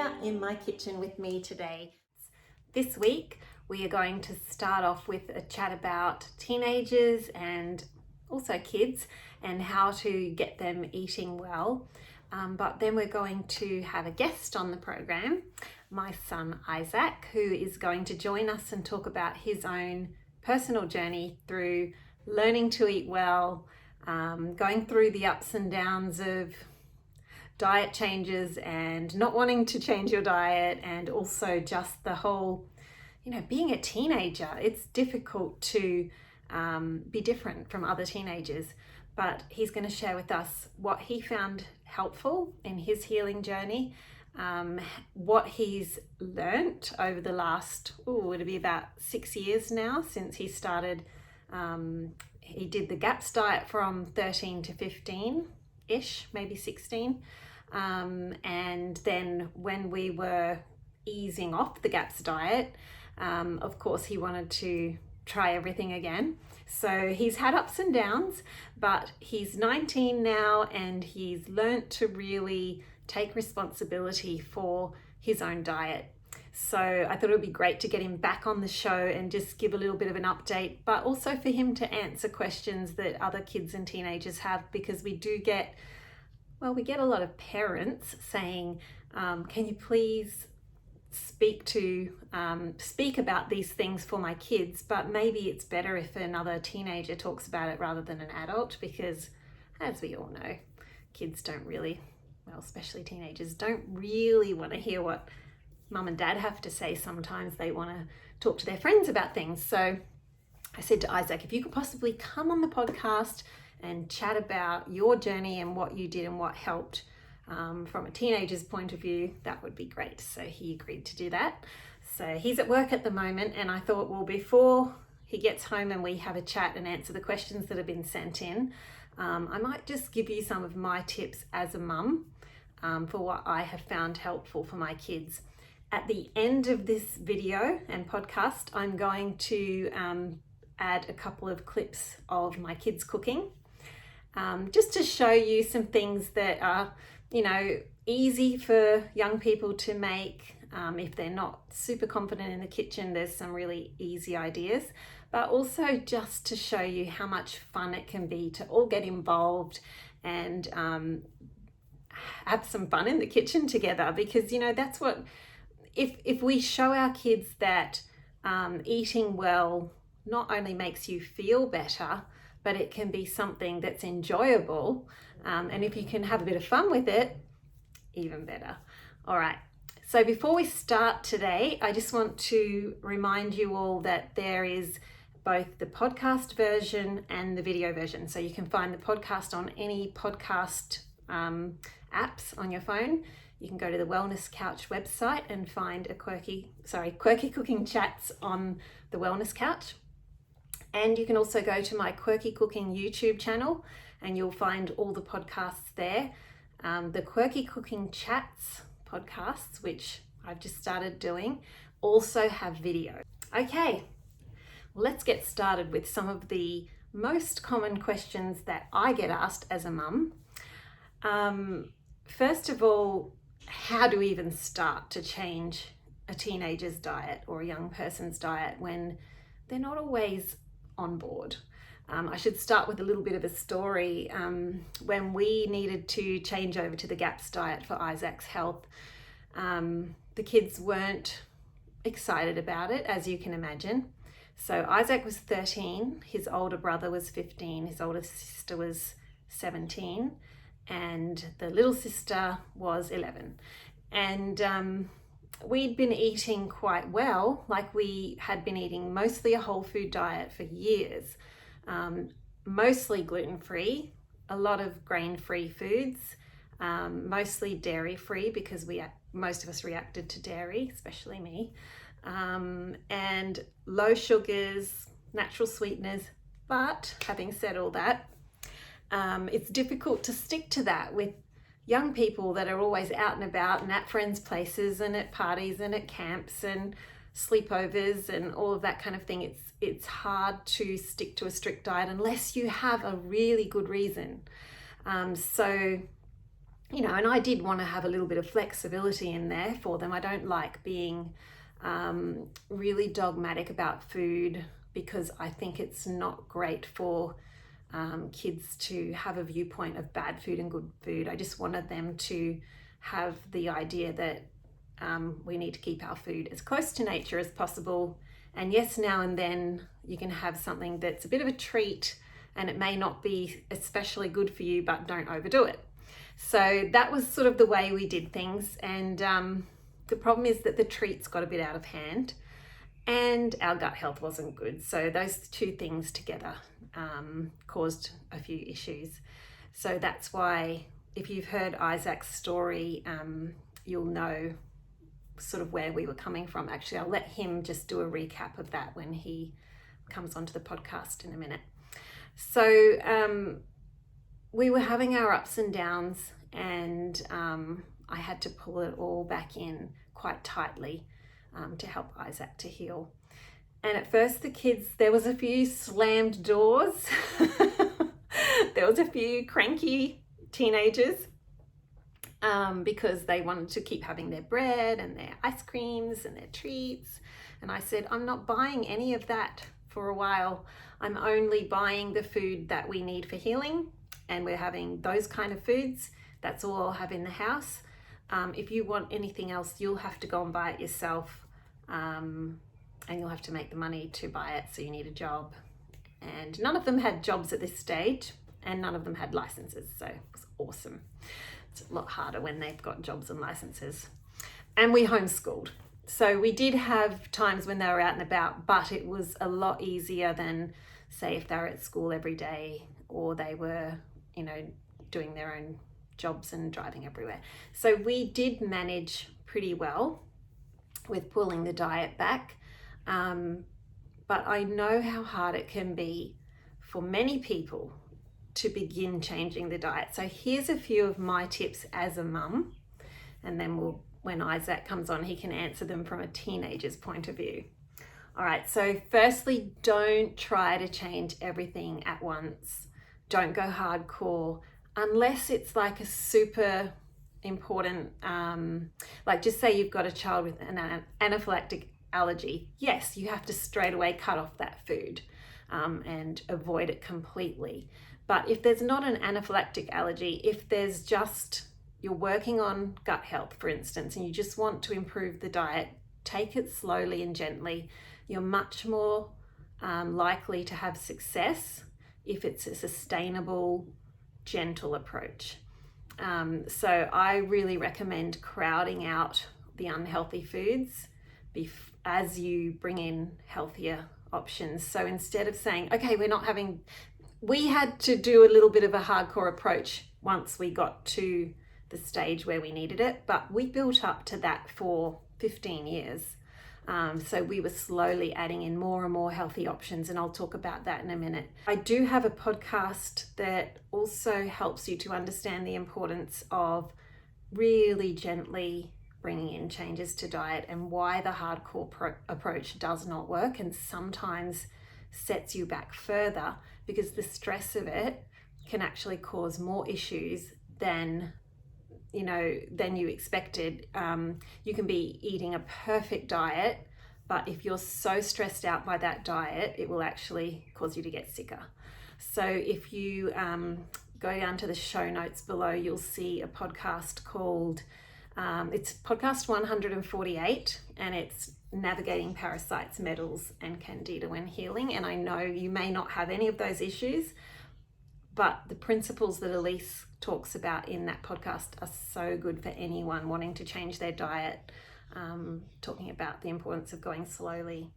here in my kitchen with me today. This week we are going to start off with a chat about teenagers and also kids and how to get them eating well. But then we're going to have a guest on the program, my son Isaac, who is going to join us and talk about his own personal journey through learning to eat well, going through the ups and downs of diet changes and not wanting to change your diet, and also just the whole, being a teenager. It's difficult to be different from other teenagers, but he's going to share with us what he found helpful in his healing journey, what he's learnt over the last, it'll be about 6 years now since he started. He did the GAPS diet from 13 to 15-ish, maybe 16. And then when we were easing off the GAPS diet, of course he wanted to try everything again. So he's had ups and downs, but he's 19 now and he's learnt to really take responsibility for his own diet. So I thought it would be great to get him back on the show and just give a little bit of an update, but also for him to answer questions that other kids and teenagers have, because we get a lot of parents saying, can you please speak about these things for my kids, but maybe it's better if another teenager talks about it rather than an adult, because as we all know, kids don't really, especially teenagers, don't really want to hear what mum and dad have to say. Sometimes they want to talk to their friends about things. So I said to Isaac, if you could possibly come on the podcast and chat about your journey and what you did and what helped from a teenager's point of view, that would be great. So he agreed to do that. So he's at work at the moment, and I thought, well, before he gets home and we have a chat and answer the questions that have been sent in, I might just give you some of my tips as a mum for what I have found helpful for my kids. At the end of this video and podcast, I'm going to add a couple of clips of my kids cooking, just to show you some things that are, easy for young people to make. If they're not super confident in the kitchen, there's some really easy ideas, but also just to show you how much fun it can be to all get involved and have some fun in the kitchen together, because, that's what, if we show our kids that eating well not only makes you feel better, but it can be something that's enjoyable. And if you can have a bit of fun with it, even better. All right. So before we start today, I just want to remind you all that there is both the podcast version and the video version. So you can find the podcast on any podcast apps on your phone. You can go to the Wellness Couch website and find Quirky Cooking Chats on the Wellness Couch. And you can also go to my Quirky Cooking YouTube channel and you'll find all the podcasts there. The Quirky Cooking Chats podcasts, which I've just started doing, also have video. Okay, let's get started with some of the most common questions that I get asked as a mum. First of all, how do we even start to change a teenager's diet or a young person's diet when they're not always on board? I should start with a little bit of a story. When we needed to change over to the GAPS diet for Isaac's health, the kids weren't excited about it, as you can imagine. So Isaac was 13, his older brother was 15, his older sister was 17, and the little sister was 11. And we'd been eating quite well, like we had been eating mostly a whole food diet for years, mostly gluten-free, a lot of grain-free foods, mostly dairy-free, because most of us reacted to dairy, especially me, and low sugars, natural sweeteners. But having said all that, it's difficult to stick to that with young people that are always out and about and at friends' places and at parties and at camps and sleepovers and all of that kind of thing. It's hard to stick to a strict diet unless you have a really good reason. So and I did want to have a little bit of flexibility in there for them. I don't like being really dogmatic about food, because I think it's not great for kids to have a viewpoint of bad food and good food. I just wanted them to have the idea that we need to keep our food as close to nature as possible. And yes, now and then you can have something that's a bit of a treat, and it may not be especially good for you, but don't overdo it. So that was sort of the way we did things. And the problem is that the treats got a bit out of hand and our gut health wasn't good. So those two things together caused a few issues. So that's why, if you've heard Isaac's story, you'll know sort of where we were coming from. Actually, I'll let him just do a recap of that when he comes onto the podcast in a minute. So we were having our ups and downs, and I had to pull it all back in quite tightly to help Isaac to heal. And at first the kids, there was a few slammed doors. There was a few cranky teenagers because they wanted to keep having their bread and their ice creams and their treats. And I said, I'm not buying any of that for a while. I'm only buying the food that we need for healing, and we're having those kind of foods. That's all I'll have in the house. If you want anything else, you'll have to go and buy it yourself, and you'll have to make the money to buy it, so you need a job. And none of them had jobs at this stage, and none of them had licenses, so it was awesome. It's a lot harder when they've got jobs and licenses. And we homeschooled. So we did have times when they were out and about, but it was a lot easier than, say, if they were at school every day, or they were, doing their own jobs and driving everywhere. So we did manage pretty well with pulling the diet back. But I know how hard it can be for many people to begin changing the diet. So here's a few of my tips as a mum, and then when Isaac comes on, he can answer them from a teenager's point of view. All right, so firstly, don't try to change everything at once. Don't go hardcore unless it's like a super important, like just say you've got a child with an anaphylactic allergy. Yes, you have to straight away cut off that food and avoid it completely. But if there's not an anaphylactic allergy, if there's just, you're working on gut health, for instance, and you just want to improve the diet, take it slowly and gently. You're much more likely to have success if it's a sustainable, gentle approach. So I really recommend crowding out the unhealthy foods as you bring in healthier options. So instead of saying, okay, we had to do a little bit of a hardcore approach once we got to the stage where we needed it, but we built up to that for 15 years. So we were slowly adding in more and more healthy options, and I'll talk about that in a minute. I do have a podcast that also helps you to understand the importance of really gently bringing in changes to diet and why the hardcore approach does not work and sometimes sets you back further, because the stress of it can actually cause more issues than you expected. You can be eating a perfect diet, but if you're so stressed out by that diet, it will actually cause you to get sicker. So if you go down to the show notes below, you'll see a podcast called, it's podcast 148, and it's Navigating Parasites, Metals, and Candida when Healing. And I know you may not have any of those issues, but the principles that Elise talks about in that podcast are so good for anyone wanting to change their diet, talking about the importance of going slowly.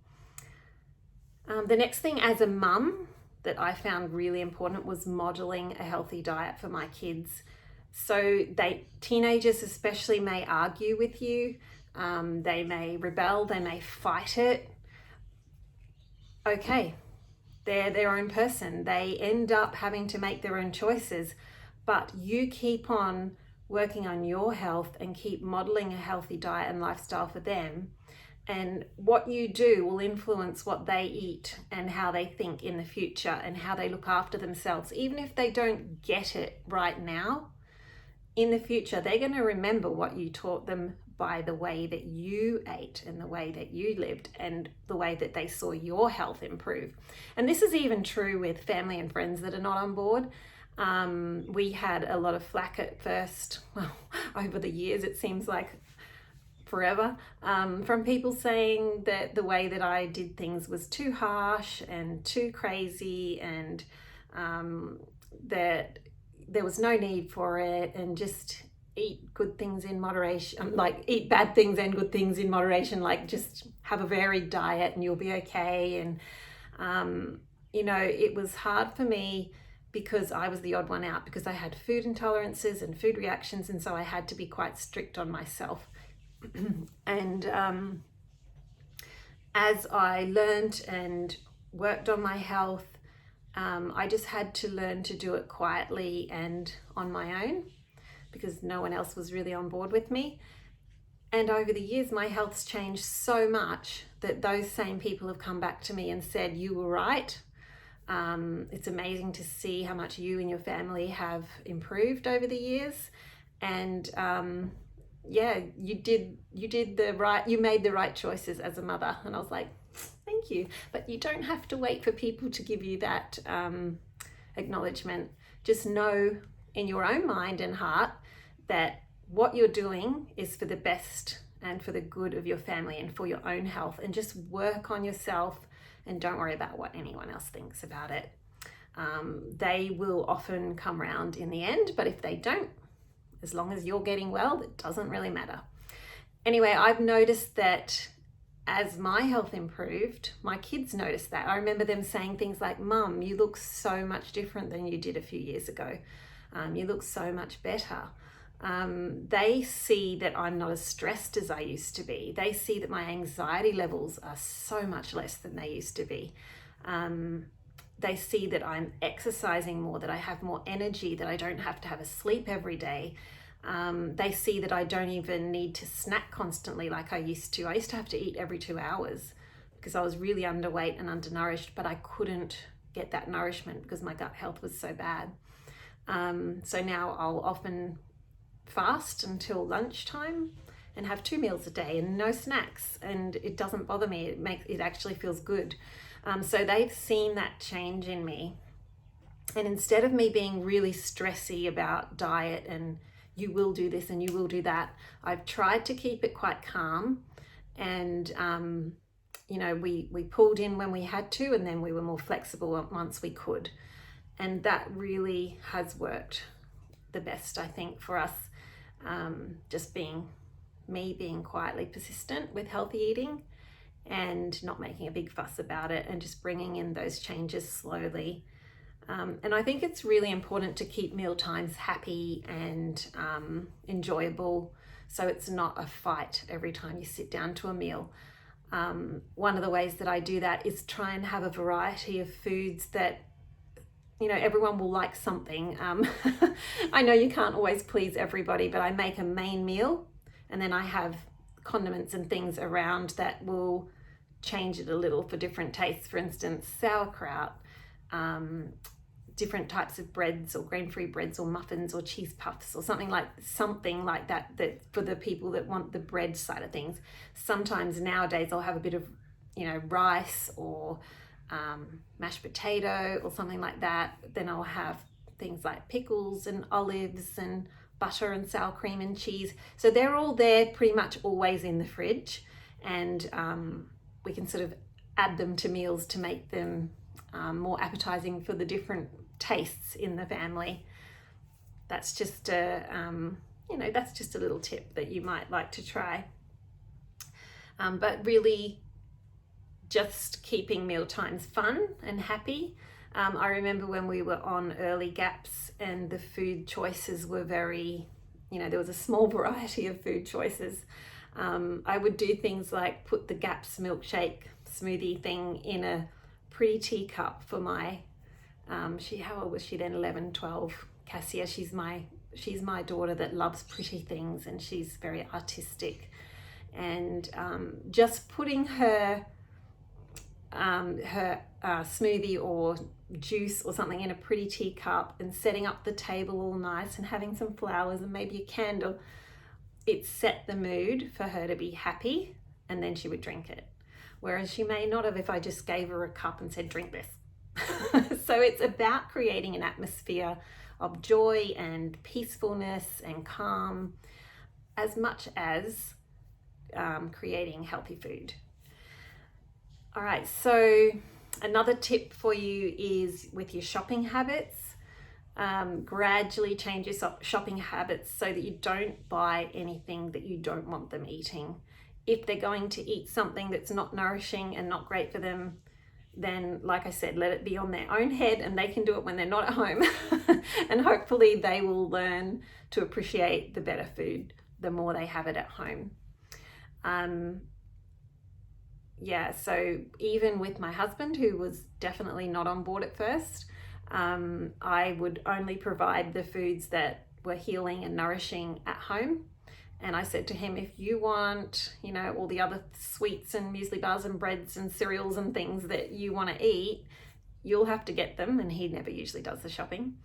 The next thing as a mum that I found really important was modeling a healthy diet for my kids. So teenagers especially may argue with you, they may rebel, they may fight it. Okay, they're their own person. They end up having to make their own choices, but you keep on working on your health and keep modeling a healthy diet and lifestyle for them. And what you do will influence what they eat and how they think in the future and how they look after themselves. Even if they don't get it right now, in the future, they're going to remember what you taught them by the way that you ate and the way that you lived and the way that they saw your health improve. And this is even true with family and friends that are not on board. We had a lot of flack at first, well, over the years, it seems like forever, from people saying that the way that I did things was too harsh and too crazy, and that there was no need for it, and just eat good things in moderation, like eat bad things and good things in moderation, like just have a varied diet and you'll be okay. And you know, it was hard for me because I was the odd one out, because I had food intolerances and food reactions, and so I had to be quite strict on myself. And as I learned and worked on my health, I just had to learn to do it quietly and on my own, because no one else was really on board with me. And over the years, my health's changed so much that those same people have come back to me and said, you were right. It's amazing to see how much you and your family have improved over the years. And yeah, you made the right choices as a mother. And I was like, thank you. But you don't have to wait for people to give you that acknowledgement. Just know in your own mind and heart that what you're doing is for the best and for the good of your family and for your own health, and just work on yourself and don't worry about what anyone else thinks about it. They will often come round in the end, but if they don't, as long as you're getting well, it doesn't really matter. Anyway, I've noticed that as my health improved, my kids noticed that. I remember them saying things like, Mum, you look so much different than you did a few years ago. You look so much better. They see that I'm not as stressed as I used to be. They see that my anxiety levels are so much less than they used to be. They see that I'm exercising more, that I have more energy, that I don't have to have a sleep every day. They see that I don't even need to snack constantly like I used to. I used to have to eat every 2 hours because I was really underweight and undernourished, but I couldn't get that nourishment because my gut health was so bad. So now I'll often fast until lunchtime and have 2 meals a day and no snacks, and it doesn't bother me. It actually feels good. So they've seen that change in me, and instead of me being really stressy about diet and you will do this and you will do that, I've tried to keep it quite calm. And you know, we pulled in when we had to, and then we were more flexible once we could, and that really has worked the best, I think, for us. Just being quietly persistent with healthy eating and not making a big fuss about it, and just bringing in those changes slowly. And I think it's really important to keep meal times happy and enjoyable, so it's not a fight every time you sit down to a meal. One of the ways that I do that is try and have a variety of foods that, you know, everyone will like something. I know you can't always please everybody, but I make a main meal and then I have condiments and things around that will change it a little for different tastes. For instance, sauerkraut, different types of breads or grain-free breads or muffins or cheese puffs or something like that, that for the people that want the bread side of things. Sometimes nowadays I'll have a bit of, you know, rice or mashed potato or something like that. Then I'll have things like pickles and olives and butter and sour cream and cheese. So they're all there pretty much always in the fridge, and we can sort of add them to meals to make them more appetizing for the different tastes in the family. That's just a that's just a little tip that you might like to try. But really, just keeping meal times fun and happy. I remember when we were on early gaps and the food choices were very, there was a small variety of food choices. I would do things like put the Gaps milkshake smoothie thing in a pretty teacup for my, how old was she then? 11, 12. Cassia, she's my daughter that loves pretty things and she's very artistic. And just putting her smoothie or juice or something in a pretty teacup and setting up the table all nice and having some flowers and maybe a candle, it set the mood for her to be happy, and then she would drink it. Whereas she may not have if I just gave her a cup and said, drink this. So it's about creating an atmosphere of joy and peacefulness and calm, as much as creating healthy food. All right, so another tip for you is with your shopping habits. Gradually change your shopping habits so that you don't buy anything that you don't want them eating. If they're going to eat something that's not nourishing and not great for them, then, like I said, let it be on their own head, and they can do it when they're not at home. And hopefully they will learn to appreciate the better food the more they have it at home. So even with my husband, who was definitely not on board at first, I would only provide the foods that were healing and nourishing at home. And I said to him, if you want, all the other sweets and muesli bars and breads and cereals and things that you want to eat, you'll have to get them. And he never usually does the shopping.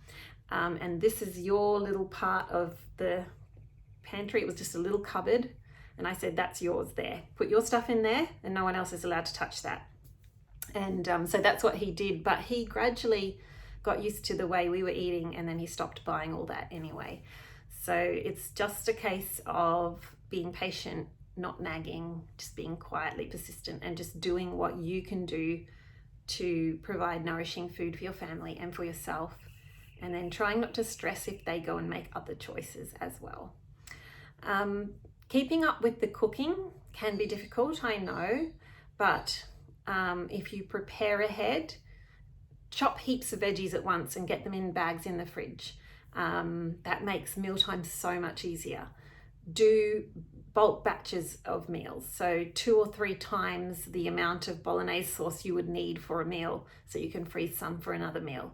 And this is your little part of the pantry. It was just a little cupboard. And I said, that's yours there. Put your stuff in there and no one else is allowed to touch that. And so that's what he did. But he gradually got used to the way we were eating, and then he stopped buying all that anyway. So it's just a case of being patient, not nagging, just being quietly persistent and just doing what you can do to provide nourishing food for your family and for yourself. And then trying not to stress if they go and make other choices as well. Keeping up with the cooking can be difficult, I know, but if you prepare ahead, chop heaps of veggies at once and get them in bags in the fridge. That makes mealtime so much easier. Do bulk batches of meals, so 2 or 3 times the amount of bolognese sauce you would need for a meal, so you can freeze some for another meal.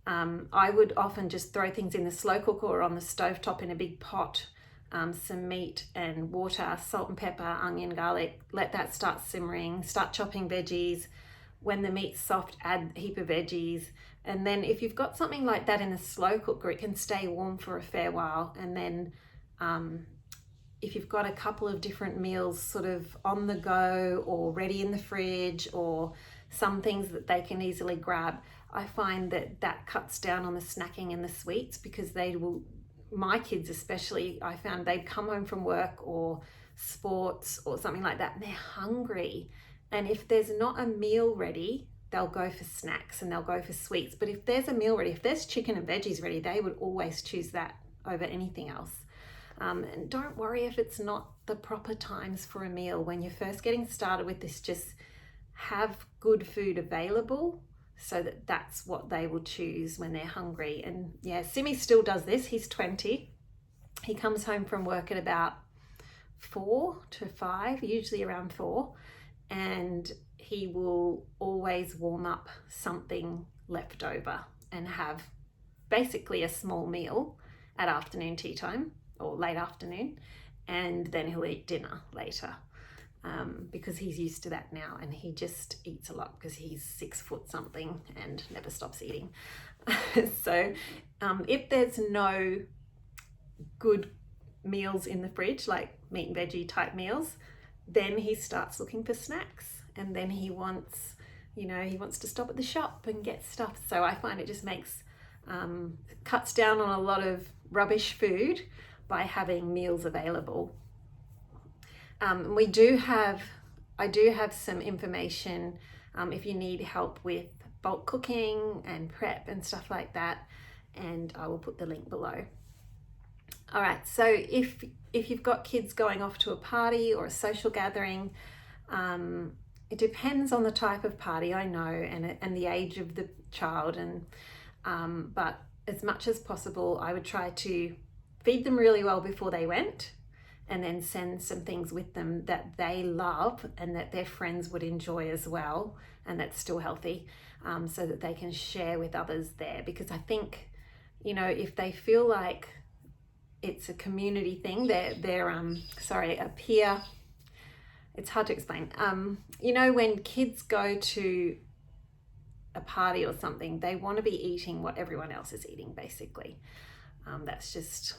I would often just throw things in the slow cooker or on the stovetop in a big pot, some meat and water, salt and pepper, onion, garlic, let that start simmering, start chopping veggies. When the meat's soft, add a heap of veggies. And then if you've got something like that in a slow cooker, it can stay warm for a fair while. And then if you've got a couple of different meals sort of on the go or ready in the fridge, or some things that they can easily grab, I find that cuts down on the snacking and the sweets, because my kids especially, I found they'd come home from work or sports or something like that, and they're hungry. And if there's not a meal ready, they'll go for snacks and they'll go for sweets. But if there's a meal ready, if there's chicken and veggies ready, they would always choose that over anything else. And don't worry if it's not the proper times for a meal. When you're first getting started with this, just have good food available so that's what they will choose when they're hungry. And yeah, Simi still does this. He's 20. He comes home from work at about 4 to 5, usually around 4. And he will always warm up something left over and have basically a small meal at afternoon tea time or late afternoon, and then he'll eat dinner later, because he's used to that now, and he just eats a lot because he's 6 foot something and never stops eating. So if there's no good meals in the fridge, like meat and veggie type meals, then he starts looking for snacks, and then he wants to stop at the shop and get stuff. So I find it just cuts down on a lot of rubbish food by having meals available. I do have some information if you need help with bulk cooking and prep and stuff like that, and I will put the link below. All right, so if you've got kids going off to a party or a social gathering, it depends on the type of party, I know, and the age of the child, but as much as possible, I would try to feed them really well before they went, and then send some things with them that they love and that their friends would enjoy as well, and that's still healthy, so that they can share with others there. Because I think, if they feel like it's a community thing, they're a peer, it's hard to explain. When kids go to a party or something, they want to be eating what everyone else is eating, basically. That's just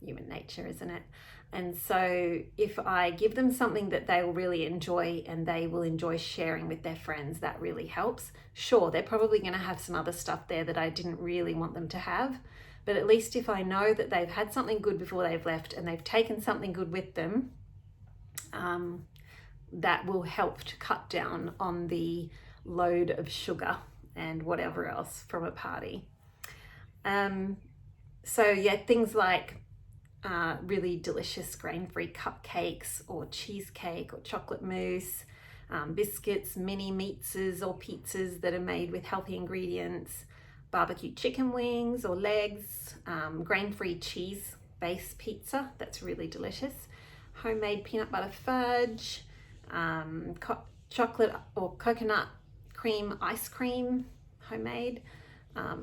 human nature, isn't it? And so if I give them something that they will really enjoy and they will enjoy sharing with their friends, that really helps. Sure, they're probably going to have some other stuff there that I didn't really want them to have, but at least if I know that they've had something good before they've left and they've taken something good with them, that will help to cut down on the load of sugar and whatever else from a party. So yeah, things like really delicious grain-free cupcakes or cheesecake or chocolate mousse, biscuits, mini meatses or pizzas that are made with healthy ingredients, barbecue chicken wings or legs, grain-free cheese-based pizza, that's really delicious, homemade peanut butter fudge, chocolate or coconut cream ice cream, homemade,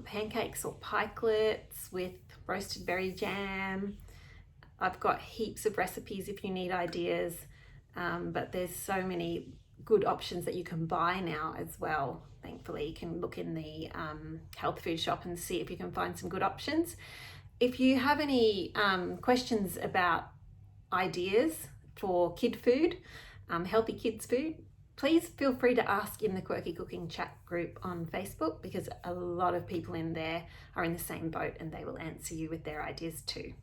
pancakes or pikelets with roasted berry jam. I've got heaps of recipes if you need ideas, but there's so many good options that you can buy now as well. Thankfully, you can look in the health food shop and see if you can find some good options. If you have any questions about ideas for kid food, healthy kids food, please feel free to ask in the Quirky Cooking Chat group on Facebook, because a lot of people in there are in the same boat and they will answer you with their ideas too.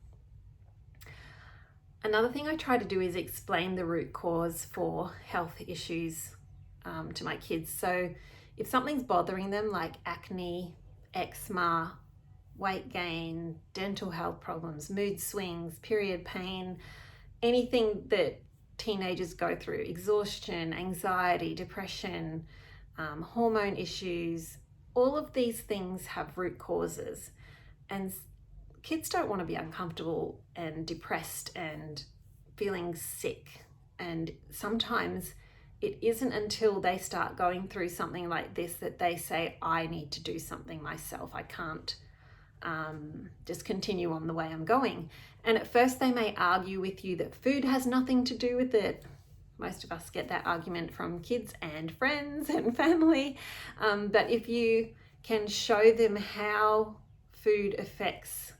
Another thing I try to do is explain the root cause for health issues to my kids. So if something's bothering them, like acne, eczema, weight gain, dental health problems, mood swings, period pain, anything that teenagers go through, exhaustion, anxiety, depression, hormone issues, all of these things have root causes. And kids don't want to be uncomfortable and depressed and feeling sick. And sometimes it isn't until they start going through something like this that they say, I need to do something myself. I can't just continue on the way I'm going. And at first they may argue with you that food has nothing to do with it. Most of us get that argument from kids and friends and family. But if you can show them how food affects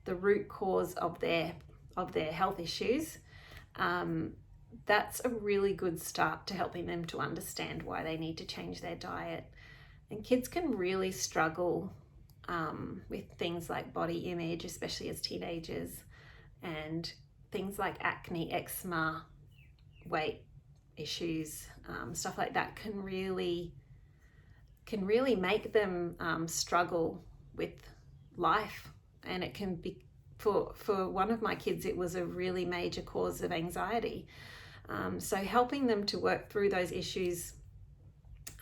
the root cause of their health issues, that's a really good start to helping them to understand why they need to change their diet. And kids can really struggle with things like body image, especially as teenagers, and things like acne, eczema, weight issues, stuff like that can really make them struggle with life. And it can be, for one of my kids, it was a really major cause of anxiety. So helping them to work through those issues,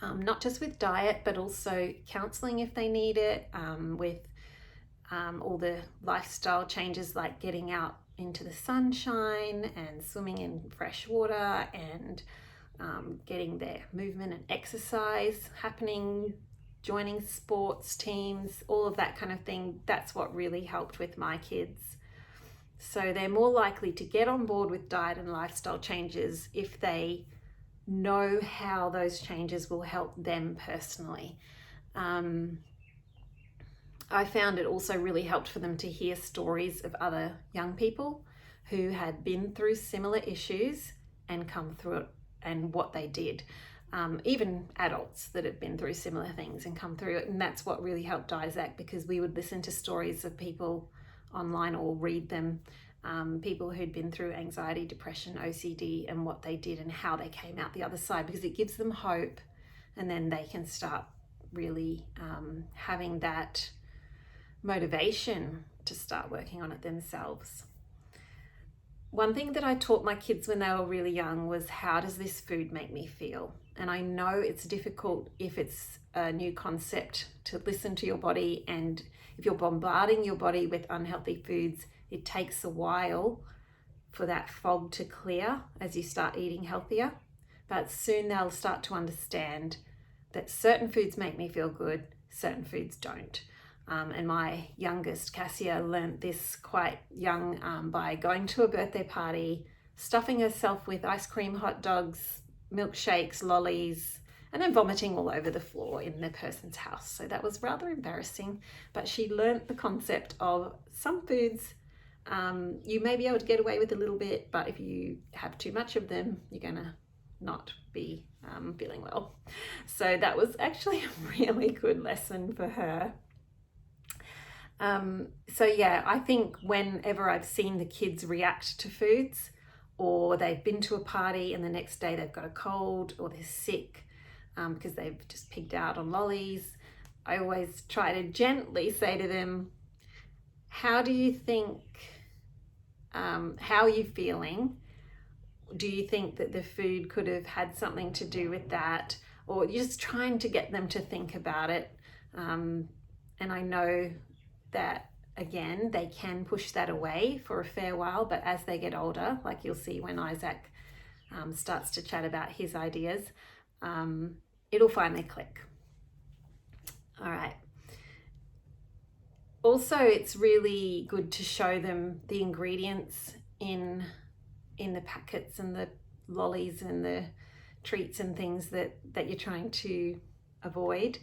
not just with diet, but also counseling if they need it, with all the lifestyle changes like getting out into the sunshine and swimming in fresh water and getting their movement and exercise happening, joining sports teams, all of that kind of thing. That's what really helped with my kids. So they're more likely to get on board with diet and lifestyle changes if they know how those changes will help them personally. I found it also really helped for them to hear stories of other young people who had been through similar issues and come through it and what they did. Even adults that have been through similar things and come through it. And that's what really helped Isaac, because we would listen to stories of people online or read them, people who'd been through anxiety, depression, OCD, and what they did and how they came out the other side, because it gives them hope, and then they can start really having that motivation to start working on it themselves. One thing that I taught my kids when they were really young was, how does this food make me feel? And I know it's difficult if it's a new concept to listen to your body, and if you're bombarding your body with unhealthy foods, it takes a while for that fog to clear as you start eating healthier. But soon they'll start to understand that certain foods make me feel good, certain foods don't. And my youngest, Cassia, learnt this quite young by going to a birthday party, stuffing herself with ice cream, hot dogs, milkshakes, lollies, and then vomiting all over the floor in the person's house. So that was rather embarrassing, but she learnt the concept of some foods you may be able to get away with a little bit, but if you have too much of them, you're gonna not be feeling well. So that was actually a really good lesson for her. So yeah, I think whenever I've seen the kids react to foods, or they've been to a party and the next day they've got a cold or they're sick because they've just pigged out on lollies, I always try to gently say to them, how do you think, how are you feeling? Do you think that the food could have had something to do with that? Or you're just trying to get them to think about it. And I know that, again, they can push that away for a fair while, but as they get older, like you'll see when Isaac starts to chat about his ideas, it'll finally click. All right. Also, it's really good to show them the ingredients in the packets and the lollies and the treats and things that you're trying to avoid,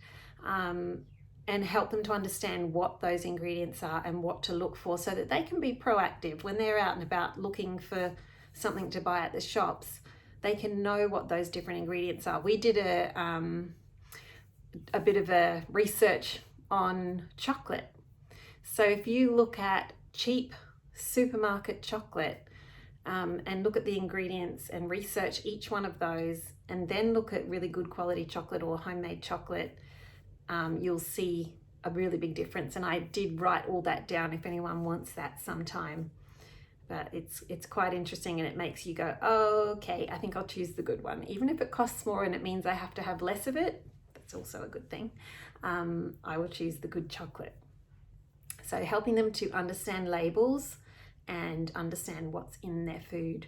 and help them to understand what those ingredients are and what to look for, so that they can be proactive when they're out and about looking for something to buy at the shops. They can know what those different ingredients are. We did a bit of a research on chocolate. So if you look at cheap supermarket chocolate and look at the ingredients and research each one of those, and then look at really good quality chocolate or homemade chocolate, you'll see a really big difference. And I did write all that down if anyone wants that sometime. But it's quite interesting, and it makes you go, oh, okay, I think I'll choose the good one. Even if it costs more and it means I have to have less of it, that's also a good thing. I will choose the good chocolate. So helping them to understand labels and understand what's in their food.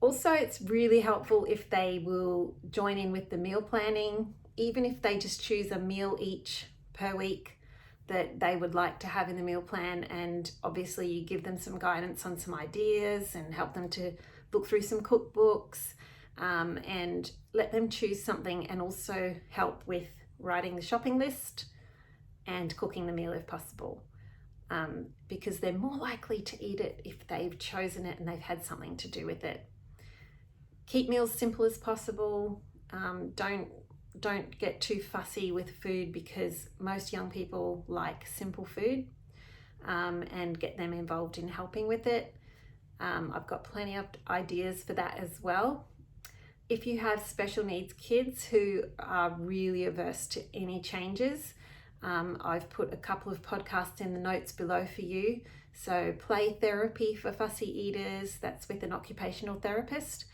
Also, it's really helpful if they will join in with the meal planning, even if they just choose a meal each per week that they would like to have in the meal plan. And obviously you give them some guidance on some ideas and help them to look through some cookbooks, and let them choose something, and also help with writing the shopping list and cooking the meal if possible. Because they're more likely to eat it if they've chosen it and they've had something to do with it. Keep meals simple as possible. Don't get too fussy with food, because most young people like simple food, and get them involved in helping with it. I've got plenty of ideas for that as well. If you have special needs kids who are really averse to any changes, I've put a couple of podcasts in the notes below for you. So play therapy for fussy eaters, that's with an occupational therapist.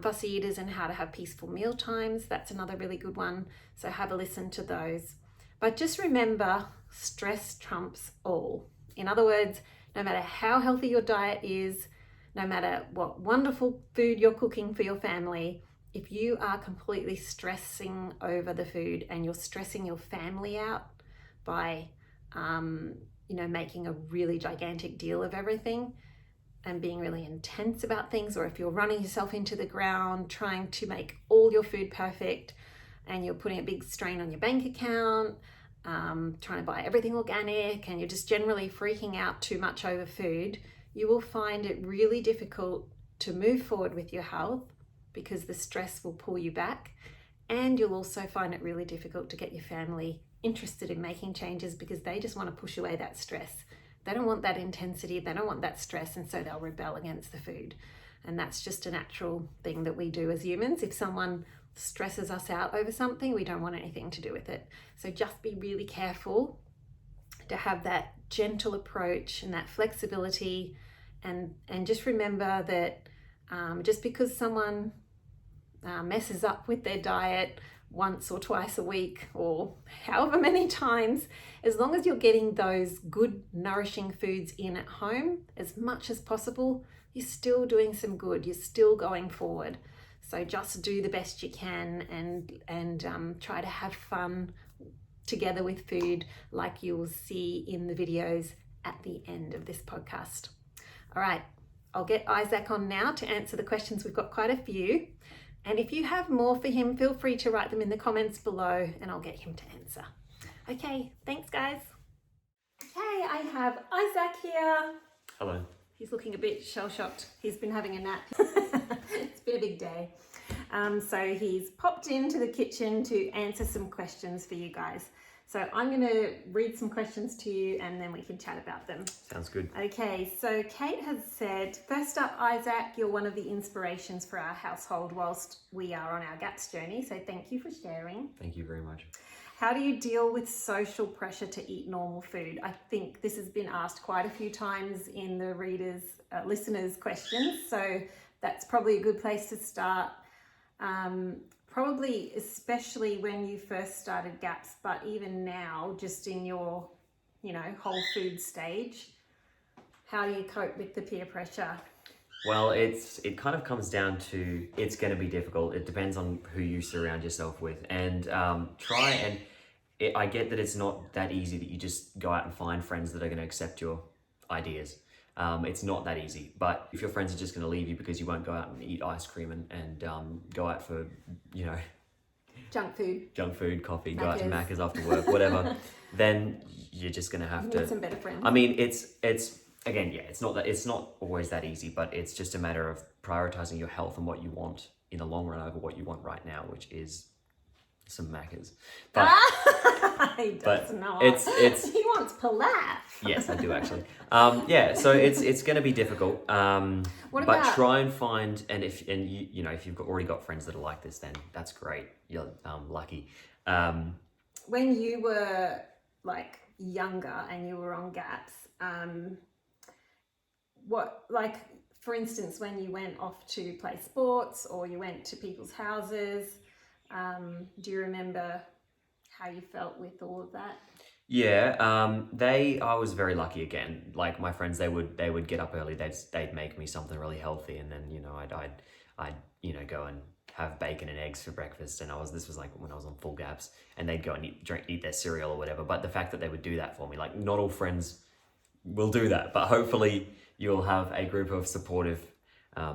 Fussy eaters and how to have peaceful mealtimes, that's another really good one. So have a listen to those. But just remember, stress trumps all. In other words, no matter how healthy your diet is, no matter what wonderful food you're cooking for your family, if you are completely stressing over the food and you're stressing your family out by making a really gigantic deal of everything and being really intense about things, or if you're running yourself into the ground trying to make all your food perfect and you're putting a big strain on your bank account, trying to buy everything organic, and you're just generally freaking out too much over food, you will find it really difficult to move forward with your health, because the stress will pull you back. And you'll also find it really difficult to get your family interested in making changes, because they just want to push away that stress. They don't want that intensity, they don't want that stress, and so they'll rebel against the food. And that's just a natural thing that we do as humans. If someone stresses us out over something, we don't want anything to do with it. So just be really careful to have that gentle approach and that flexibility, and just remember that just because someone messes up with their diet once or twice a week or however many times, as long as you're getting those good nourishing foods in at home as much as possible, you're still doing some good, you're still going forward. So just do the best you can, and try to have fun together with food, like you will see in the videos at the end of this podcast. All right, I'll get Isaac on now to answer the questions. We've got quite a few. And if you have more for him, feel free to write them in the comments below and I'll get him to answer. Okay, thanks guys. Okay, I have Isaac here. Hello. He's looking a bit shell-shocked. He's been having a nap. It's been a big day. So he's popped into the kitchen to answer some questions for you guys. So I'm going to read some questions to you and then we can chat about them. Sounds good. Okay, so Kate has said, first up, Isaac, you're one of the inspirations for our household whilst we are on our GAPS journey. So thank you for sharing. Thank you very much. How do you deal with social pressure to eat normal food? I think this has been asked quite a few times in the listeners' questions. So that's probably a good place to start. Probably especially when you first started GAPS, but even now, just in your, whole food stage, how do you cope with the peer pressure? Well, it kind of comes down to, it's going to be difficult. It depends on who you surround yourself with, and I get that it's not that easy that you just go out and find friends that are going to accept your ideas. It's not that easy, but if your friends are just going to leave you because you won't go out and eat ice cream and go out for, junk food, coffee, go out to Macca's after work, whatever, then you're just going to have to. Need some better friends. I mean, it's again, yeah, it's not always that easy, but it's just a matter of prioritizing your health and what you want in the long run over what you want right now, which is some Macca's. But he does not. It's he wants pilaf. Yes, I do actually. So it's going to be difficult. But try and find, and if you've already got friends that are like this, then that's great. You're lucky. When you were like younger and you were on GAPS, for instance, when you went off to play sports or you went to people's houses, do you remember how you felt with all of that? Yeah, I was very lucky again. Like my friends, they would get up early. They'd make me something really healthy, and then I'd go and have bacon and eggs for breakfast. And this was like when I was on full GAPS, and they'd go and eat their cereal or whatever. But the fact that they would do that for me, like not all friends will do that, but hopefully you'll have a group of supportive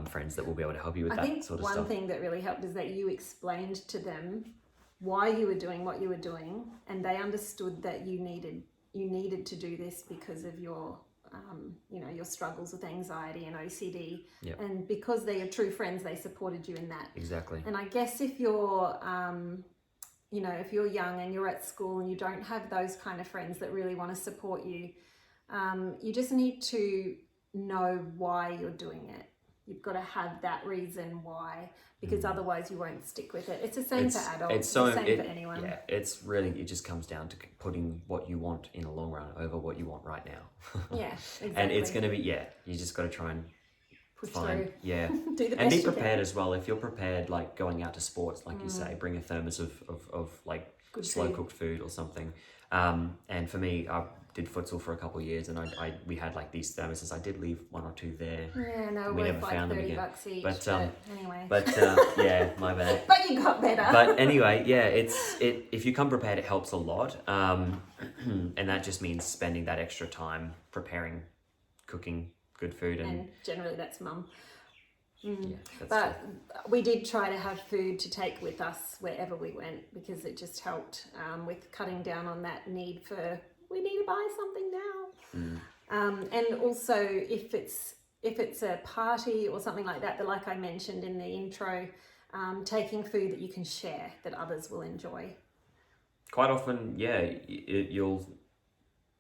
friends that will be able to help you with that sort of stuff. I think one thing that really helped is that you explained to them why you were doing what you were doing, and they understood that you needed to do this because of your your struggles with anxiety and OCD. Yep. And because they are true friends, they supported you in that. Exactly. And I guess if you're if you're young and you're at school and you don't have those kind of friends that really want to support you, you just need to know why you're doing it. You've got to have that reason why, because otherwise you won't stick with it. It's the same for adults. It's the same for anyone. Yeah, it just comes down to putting what you want in the long run over what you want right now. Yeah, exactly. And it's going to be, you just got to try and push find, through. Yeah. Do the best and be you prepared can. as well. If you're prepared, like going out to sports, like you say, bring a thermos of like Good slow food. cooked food or something. And for me, I did futsal for a couple of years, and we had like these thermoses. I did leave one or two there. Yeah, no, we worth never like found them $30 again. each. But anyway. Yeah, my bad. But you got better. But anyway, yeah, if you come prepared, it helps a lot. And that just means spending that extra time preparing, cooking good food, and generally that's mum. Yeah, that's But true. we did try to have food to take with us wherever we went, because it just helped with cutting down on that need for, we need to buy something now. And also if it's a party or something like that, like I mentioned in the intro, taking food that you can share, that others will enjoy. Quite often, yeah,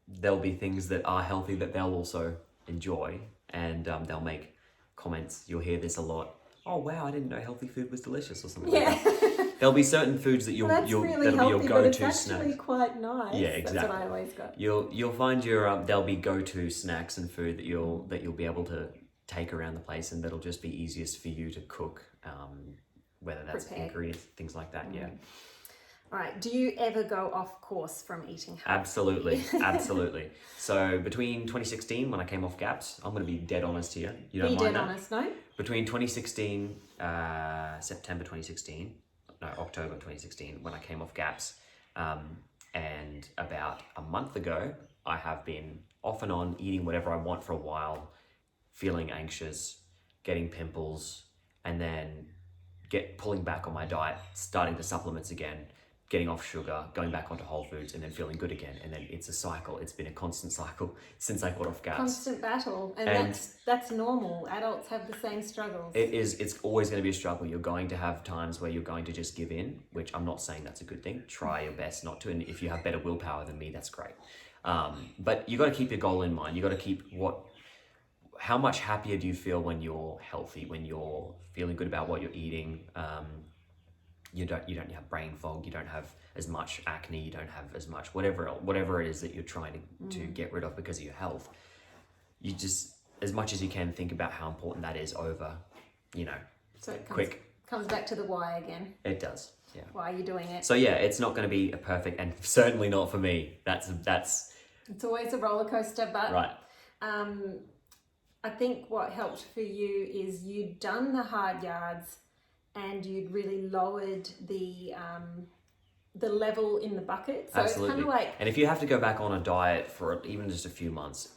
there'll be things that are healthy that they'll also enjoy, and they'll make comments. You'll hear this a lot. Oh wow, I didn't know healthy food was delicious, or something like that. There'll be certain foods that that'll be your go-to snack. Actually quite nice. Yeah, exactly. That's what I always got. You'll find your there'll be go-to snacks and food that you'll be able to take around the place, and that'll just be easiest for you to cook, whether that's ingredients, things like that. Yeah. All right. Do you ever go off course from eating healthy? Absolutely. So between 2016, when I came off GAPS, I'm going to be dead honest here. You don't mind Be dead that? honest, no? Between 2016, September 2016, no, October 2016, when I came off GAPS, and about a month ago, I have been off and on eating whatever I want for a while, feeling anxious, getting pimples, and then pulling back on my diet, starting the supplements again, getting off sugar, going back onto whole foods, and then feeling good again. And then it's a cycle. It's been a constant cycle since I got off GAPS. Constant battle. And that's normal. Adults have the same struggles. It's always going to be a struggle. You're going to have times where you're going to just give in, which I'm not saying that's a good thing. Try your best not to. And if you have better willpower than me, that's great. But you got to keep your goal in mind. You got to keep how much happier do you feel when you're healthy, when you're feeling good about what you're eating? You don't have brain fog, you don't have as much acne, you don't have as much whatever it is that you're trying to get rid of because of your health. You just, as much as you can, think about how important that is over, so it comes back to the why again. It does, yeah. Why are you doing it? So yeah, it's not going to be a perfect, and certainly not for me. That's it's always a roller coaster, but right. I think what helped for you is you'd done the hard yards and you'd really lowered the level in the bucket. So Absolutely. It's kind of like... And if you have to go back on a diet for even just a few months,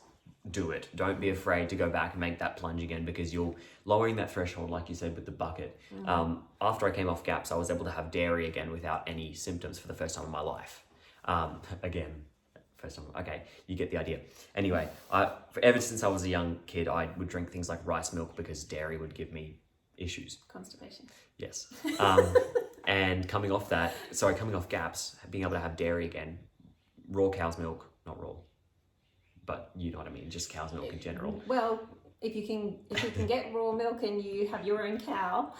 do it. Don't be afraid to go back and make that plunge again, because you're lowering that threshold, like you said, with the bucket. After I came off GAPS, I was able to have dairy again without any symptoms for the first time in my life. First time, okay, you get the idea. Anyway, ever since I was a young kid, I would drink things like rice milk because dairy would give me issues. Constipation. Yes. And coming off GAPS, being able to have dairy again, raw cow's milk, not raw, but you know what I mean, just cow's milk in general. Well, if you can get raw milk and you have your own cow,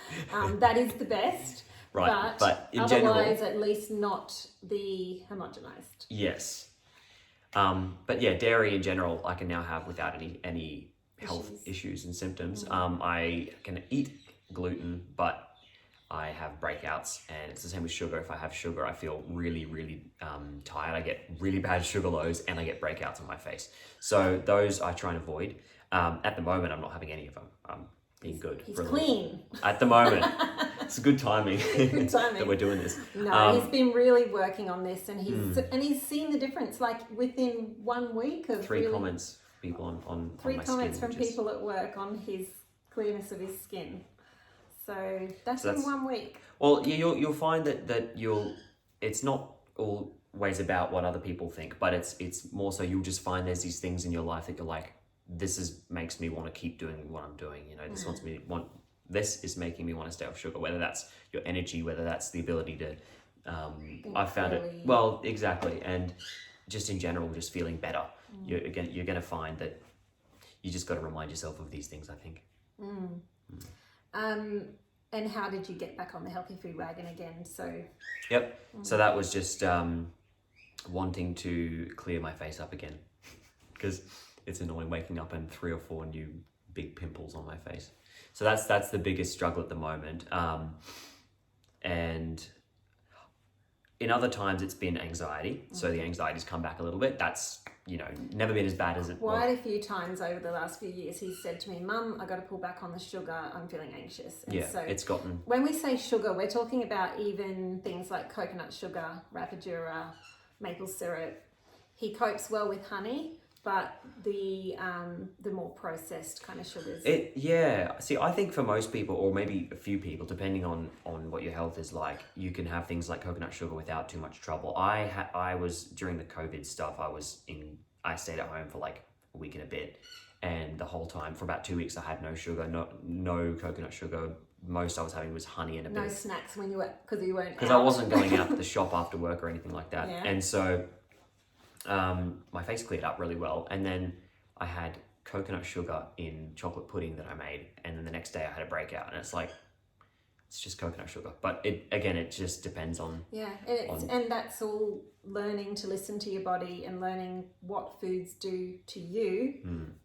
that is the best. Right, but in otherwise, general, at least not the homogenized. Yes. But yeah, dairy in general, I can now have without any health issues and symptoms. I can eat gluten, but I have breakouts, and it's the same with sugar. If I have sugar, I feel really, really tired. I get really bad sugar lows, and I get breakouts on my face. So those I try and avoid. At the moment, I'm not having any of them. I'm being good. He's clean. At the moment. It's good timing, Good timing. that we're doing this. No, he's been really working on this, and he's seen the difference. Like within 1 week of three comments, people on three my comments skin, from people at work on his clearness of his skin. So that's in 1 week. Well, you'll find that it's not always about what other people think, but it's more so you'll just find there's these things in your life that you're like, makes me want to keep doing what I'm doing. This is making me want to stay off sugar, whether that's your energy, whether that's the ability to, I found it, well, exactly. And just in general, just feeling better. You're going to find that you just got to remind yourself of these things, I think. And how did you get back on the healthy food wagon again? Yep. So that was just wanting to clear my face up again, because it's annoying waking up and 3 or 4 new big pimples on my face. So that's the biggest struggle at the moment. And in other times it's been anxiety. So the anxiety's come back a little bit. That's, never been as bad as it was. Quite a few times over the last few years, he's said to me, Mum, I got to pull back on the sugar. I'm feeling anxious. And so it's gotten... When we say sugar, we're talking about even things like coconut sugar, rapadura, maple syrup. He copes well with honey, but the more processed kind of sugars. See, I think for most people, or maybe a few people, depending on what your health is like, you can have things like coconut sugar without too much trouble. I was, during the COVID stuff, I stayed at home for like a week and a bit, and the whole time for about 2 weeks I had no sugar, no coconut sugar. Most I was having was honey and a bit. No snacks when you were, because you weren't. Because I wasn't going out to the shop after work or anything like that, and so. My face cleared up really well, and then I had coconut sugar in chocolate pudding that I made, and then the next day I had a breakout, and it's like, it's just coconut sugar. But it just depends on... and that's all learning to listen to your body and learning what foods do to you.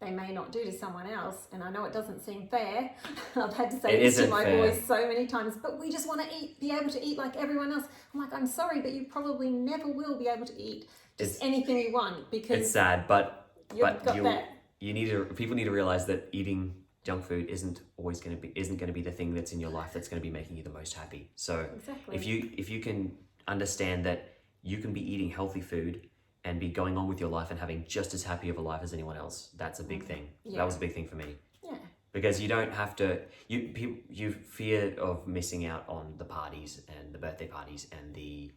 They may not do to someone else, and I know it doesn't seem fair. I've had to say this to my boys so many times, but we just want to be able to eat like everyone else. I'm like, I'm sorry, but you probably never will be able to eat anything you want, because it's sad, but you need to, people need to realize that eating junk food isn't going to be the thing that's in your life that's going to be making you the most happy. So if you can understand that you can be eating healthy food and be going on with your life and having just as happy of a life as anyone else, that's a big thing. That was a big thing for me. because you don't have to. You fear of missing out on the parties and the birthday parties and the,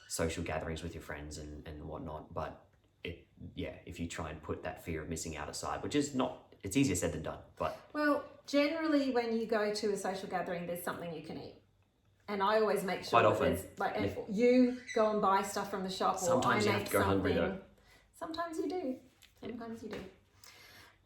social gatherings with your friends and whatnot. But if you try and put that fear of missing out aside, which is not, it's easier said than done. But well, generally when you go to a social gathering, there's something you can eat. And I always make sure quite often, if you go and buy stuff from the shop, sometimes or I you make have to go hungry something. though. Sometimes you do. Sometimes you do.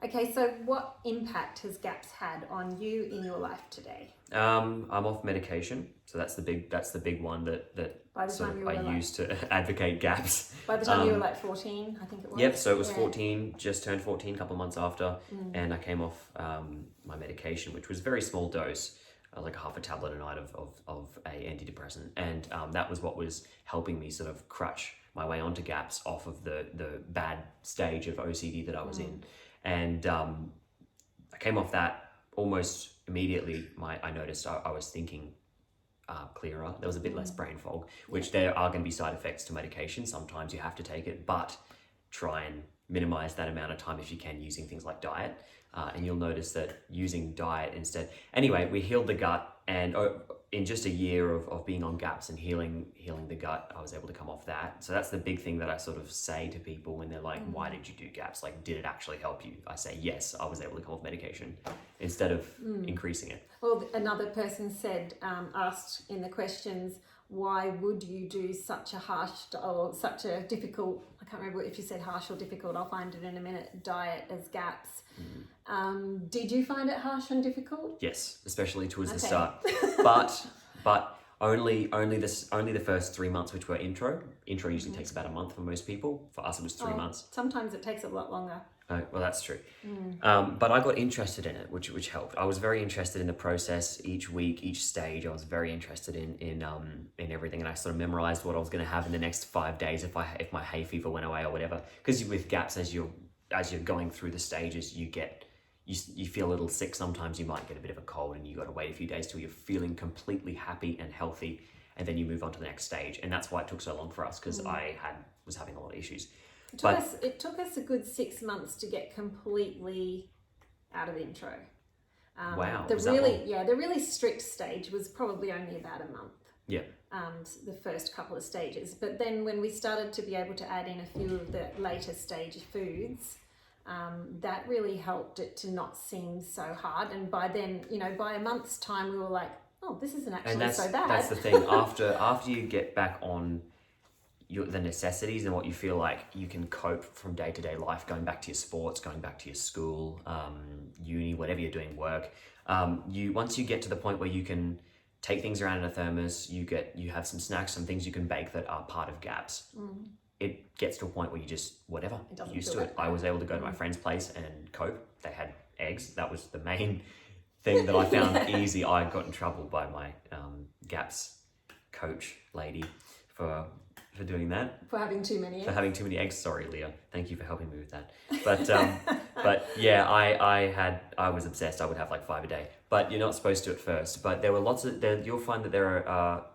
Okay, so what impact has GAPS had on you in your life today? I'm off medication, so that's the big one that By the sort time of you were I use to advocate GAPS. By the time you were like 14, I think it was. Yep, so it was 14, just turned 14 a couple of months after, and I came off my medication, which was a very small dose, like a half a tablet a night of a antidepressant, and that was what was helping me sort of crutch my way onto GAPS off of the bad stage of OCD that I was in. And I came off that almost immediately. I noticed I was thinking clearer. There was a bit less brain fog, which there are going to be side effects to medication. Sometimes you have to take it, but try and minimize that amount of time if you can using things like diet. And you'll notice that using diet instead. Anyway, we healed the gut, and in just a year of being on GAPS and healing the gut, I was able to come off that. So that's the big thing that I sort of say to people when they're like, why did you do GAPS? Like, did it actually help you? I say, yes, I was able to come off medication instead of increasing it. Well, another person said, asked in the questions, why would you do such a harsh or such a difficult, I can't remember if you said harsh or difficult, I'll find it in a minute, diet as GAPS. Did you find it harsh and difficult? Yes, especially towards the start. But only the first 3 months, which were intro. Intro usually takes about a month for most people. For us, it was 3 months. Sometimes it takes a lot longer. Oh, well, that's true. But I got interested in it, which helped. I was very interested in the process each week, each stage. I was very interested in everything, and I sort of memorized what I was going to have in the next 5 days if my hay fever went away or whatever. Because with GAPS, as you're going through the stages, you feel a little sick. Sometimes you might get a bit of a cold, and you got to wait a few days till you're feeling completely happy and healthy, and then you move on to the next stage. And that's why it took so long for us, because I was having a lot of issues. It took us a good 6 months to get completely out of intro. Wow. The really strict stage was probably only about a month. Yeah. The first couple of stages, but then when we started to be able to add in a few of the later stage foods, that really helped it to not seem so hard. And by then, by a month's time, we were like, oh, this isn't actually so bad. That's the thing. After you get back on the necessities and what you feel like you can cope from day-to-day life, going back to your sports, going back to your school, uni, whatever you're doing, work, once you get to the point where you can take things around in a thermos, you have some snacks, some things you can bake that are part of GAPS. It gets to a point where you just whatever, used to it. I was able to go to my friend's place and cope. They had eggs. That was the main thing that I found easy. I got in trouble by my GAPS coach lady for doing that. For having too many eggs. For having too many eggs. Sorry, Leah. Thank you for helping me with that. But yeah, I was obsessed. I would have like 5 a day. But you're not supposed to at first. But there were you'll find that there are,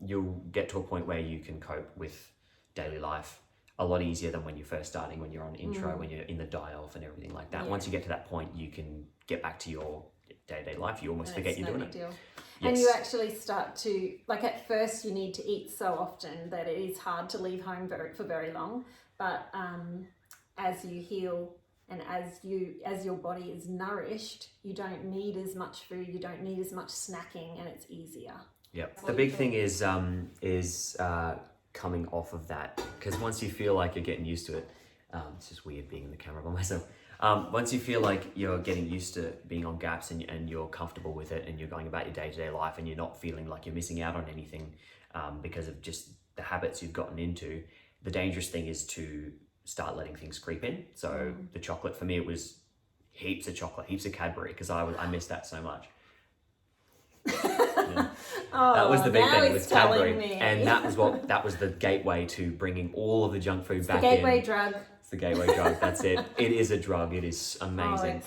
you'll get to a point where you can cope with daily life a lot easier than when you're first starting, when you're on intro, when you're in the die-off and everything like that. Yeah. Once you get to that point, you can get back to your day-to-day life. You almost forget you're doing it. Yes. And you actually start to, like at first you need to eat so often that it is hard to leave home for very long. But as you heal and as your body is nourished, you don't need as much food, you don't need as much snacking, and it's easier. Yep. The big thing is coming off of that, because once you feel like you're getting used to it, it's just weird being in the camera by myself. Once you feel like you're getting used to being on GAPS and you're comfortable with it and you're going about your day-to-day life and you're not feeling like you're missing out on anything because of just the habits you've gotten into, the dangerous thing is to start letting things creep in. So the chocolate, for me, it was heaps of chocolate, heaps of Cadbury, because I missed that so much. Yeah. Oh, that was the big thing, was Cadbury. Me. And that was the gateway to bringing all of the junk food back in. The gateway drug. It's the gateway drug, that's it. It is a drug, it is amazing.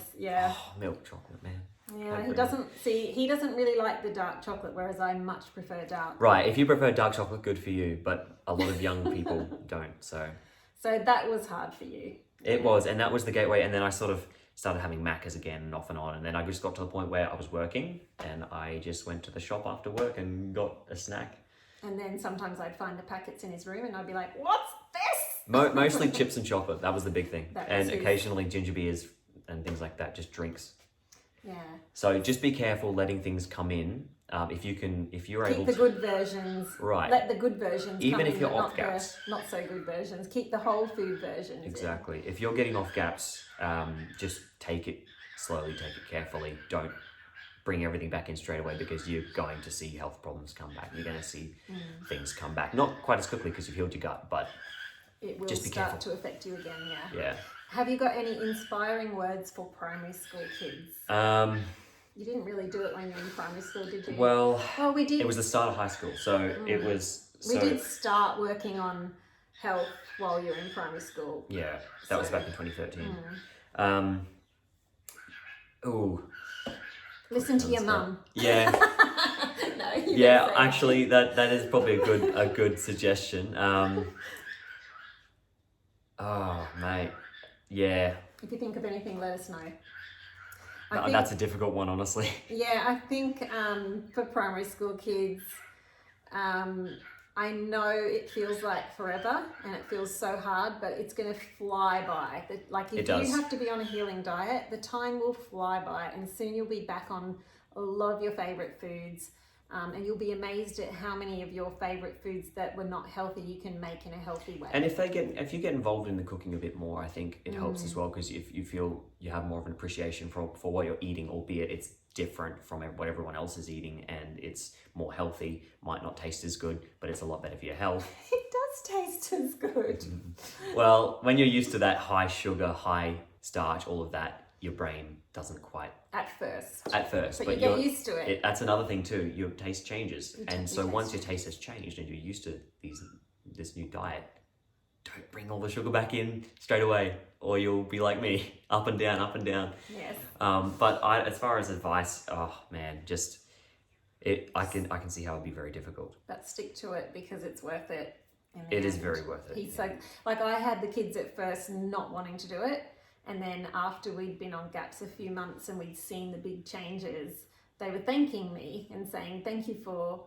Milk chocolate, man. Yeah, he doesn't really like the dark chocolate, whereas I much prefer dark. Right, if you prefer dark chocolate, good for you, but a lot of young people don't, so. So that was hard for you. It was, and that was the gateway, and then I sort of started having Maccas again and off and on. And then I just got to the point where I was working and I just went to the shop after work and got a snack. And then sometimes I'd find the packets in his room and I'd be like, what's this? Mostly chips and chocolate. That was the big thing. And occasionally ginger beers and things like that, just drinks. Yeah. So just be careful letting things come in. If you're able to keep the good versions. Right. Let the good versions even come if in, you're but off gaps. not so good versions. Keep the whole food versions. Exactly. If you're getting off gaps, just take it slowly, take it carefully. Don't bring everything back in straight away because you're going to see health problems come back. You're going to see things come back. Not quite as quickly because you've healed your gut, but it will just be start careful. to affect you again. Yeah. Yeah. Have you got any inspiring words for primary school kids? You didn't really do it when you were in primary school, did you? Well, we did. It was the start of high school, so it was. We did start working on health while you were in primary school. Yeah, that was back in 2013. Listen to your mum. Yeah. No, yeah, actually, that is probably a good suggestion. Oh, mate. Yeah. If you think of anything, let us know. That's a difficult one, honestly. Yeah, I think for primary school kids, I know it feels like forever and it feels so hard, but it's going to fly by. Like if you have to be on a healing diet, the time will fly by and soon you'll be back on a lot of your favourite foods. And you'll be amazed at how many of your favourite foods that were not healthy you can make in a healthy way. And if you get involved in the cooking a bit more, I think it helps as well, because if you feel you have more of an appreciation for what you're eating, albeit it's different from what everyone else is eating and it's more healthy, might not taste as good, but it's a lot better for your health. It does taste as good. Well, when you're used to that high sugar, high starch, all of that, your brain doesn't quite... At first. But you get used to it. That's another thing too. Your taste changes. Once your taste has changed and you're used to this new diet, don't bring all the sugar back in straight away or you'll be like me, up and down, up and down. Yes. But as far as advice, oh man, I can see how it'd be very difficult. But stick to it because it's worth it. It is very worth it. He's like I had the kids at first not wanting to do it. And then after we'd been on gaps a few months and we'd seen the big changes, they were thanking me and saying, thank you for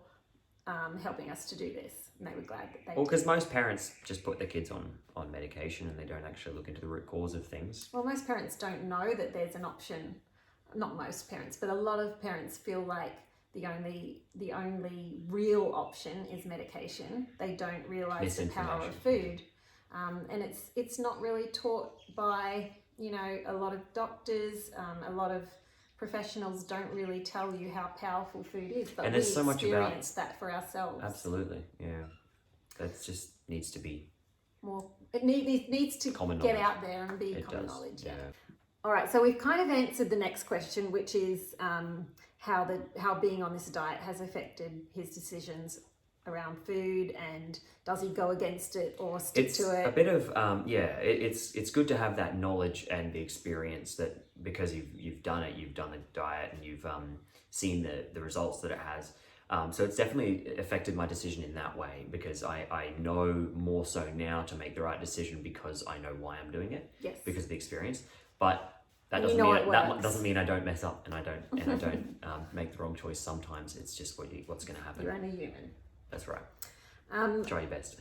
helping us to do this. And they were glad that they did. Because most parents just put their kids on medication and they don't actually look into the root cause of things. Well, most parents don't know that there's an option. Not most parents, but a lot of parents feel like the only real option is medication. They don't realise the power of food. And it's not really taught by... a lot of doctors, a lot of professionals don't really tell you how powerful food is, but we experience that for ourselves. Absolutely, yeah. That just needs to be more. It needs to get out there and be common knowledge. Yeah. All right, so we've kind of answered the next question, which is how being on this diet has affected his decisions around food, and does he go against it or stick to it? It's a bit of it's good to have that knowledge and the experience that, because you've done it, you've done the diet and you've seen the results that it has. So it's definitely affected my decision in that way, because I know more so now to make the right decision because I know why I'm doing it. Yes. Because of the experience. But that doesn't mean I don't mess up and I don't make the wrong choice sometimes. It's just what's going to happen. You're only human. That's right. Try your best.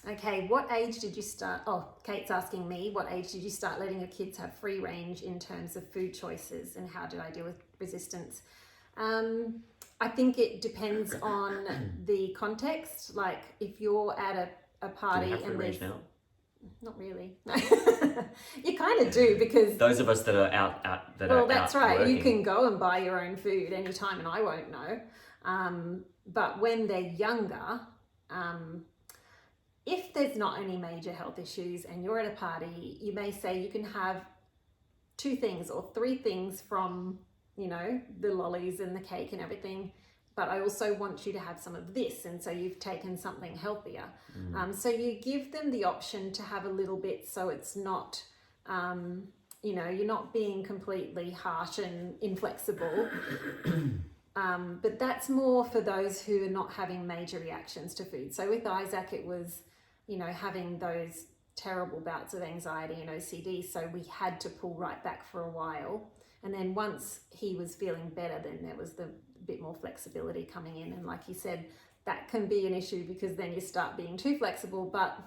Okay, what age did you start? Oh, Kate's asking me, what age did you start letting your kids have free range in terms of food choices, and how did I deal with resistance? I think it depends on the context. Like if you're at a party, do you have free range now? Not really. No. You kind of do, because those of us that are out that's right. working. You can go and buy your own food anytime, and I won't know. But when they're younger, if there's not any major health issues and you're at a party, you may say you can have 2 things or 3 things from, the lollies and the cake and everything, but I also want you to have some of this. And so you've taken something healthier. So you give them the option to have a little bit, so it's not, you're not being completely harsh and inflexible. But that's more for those who are not having major reactions to food. So with Isaac, it was, having those terrible bouts of anxiety and OCD, so we had to pull right back for a while. And then once he was feeling better, then there was the bit more flexibility coming in. And like you said, that can be an issue because then you start being too flexible. But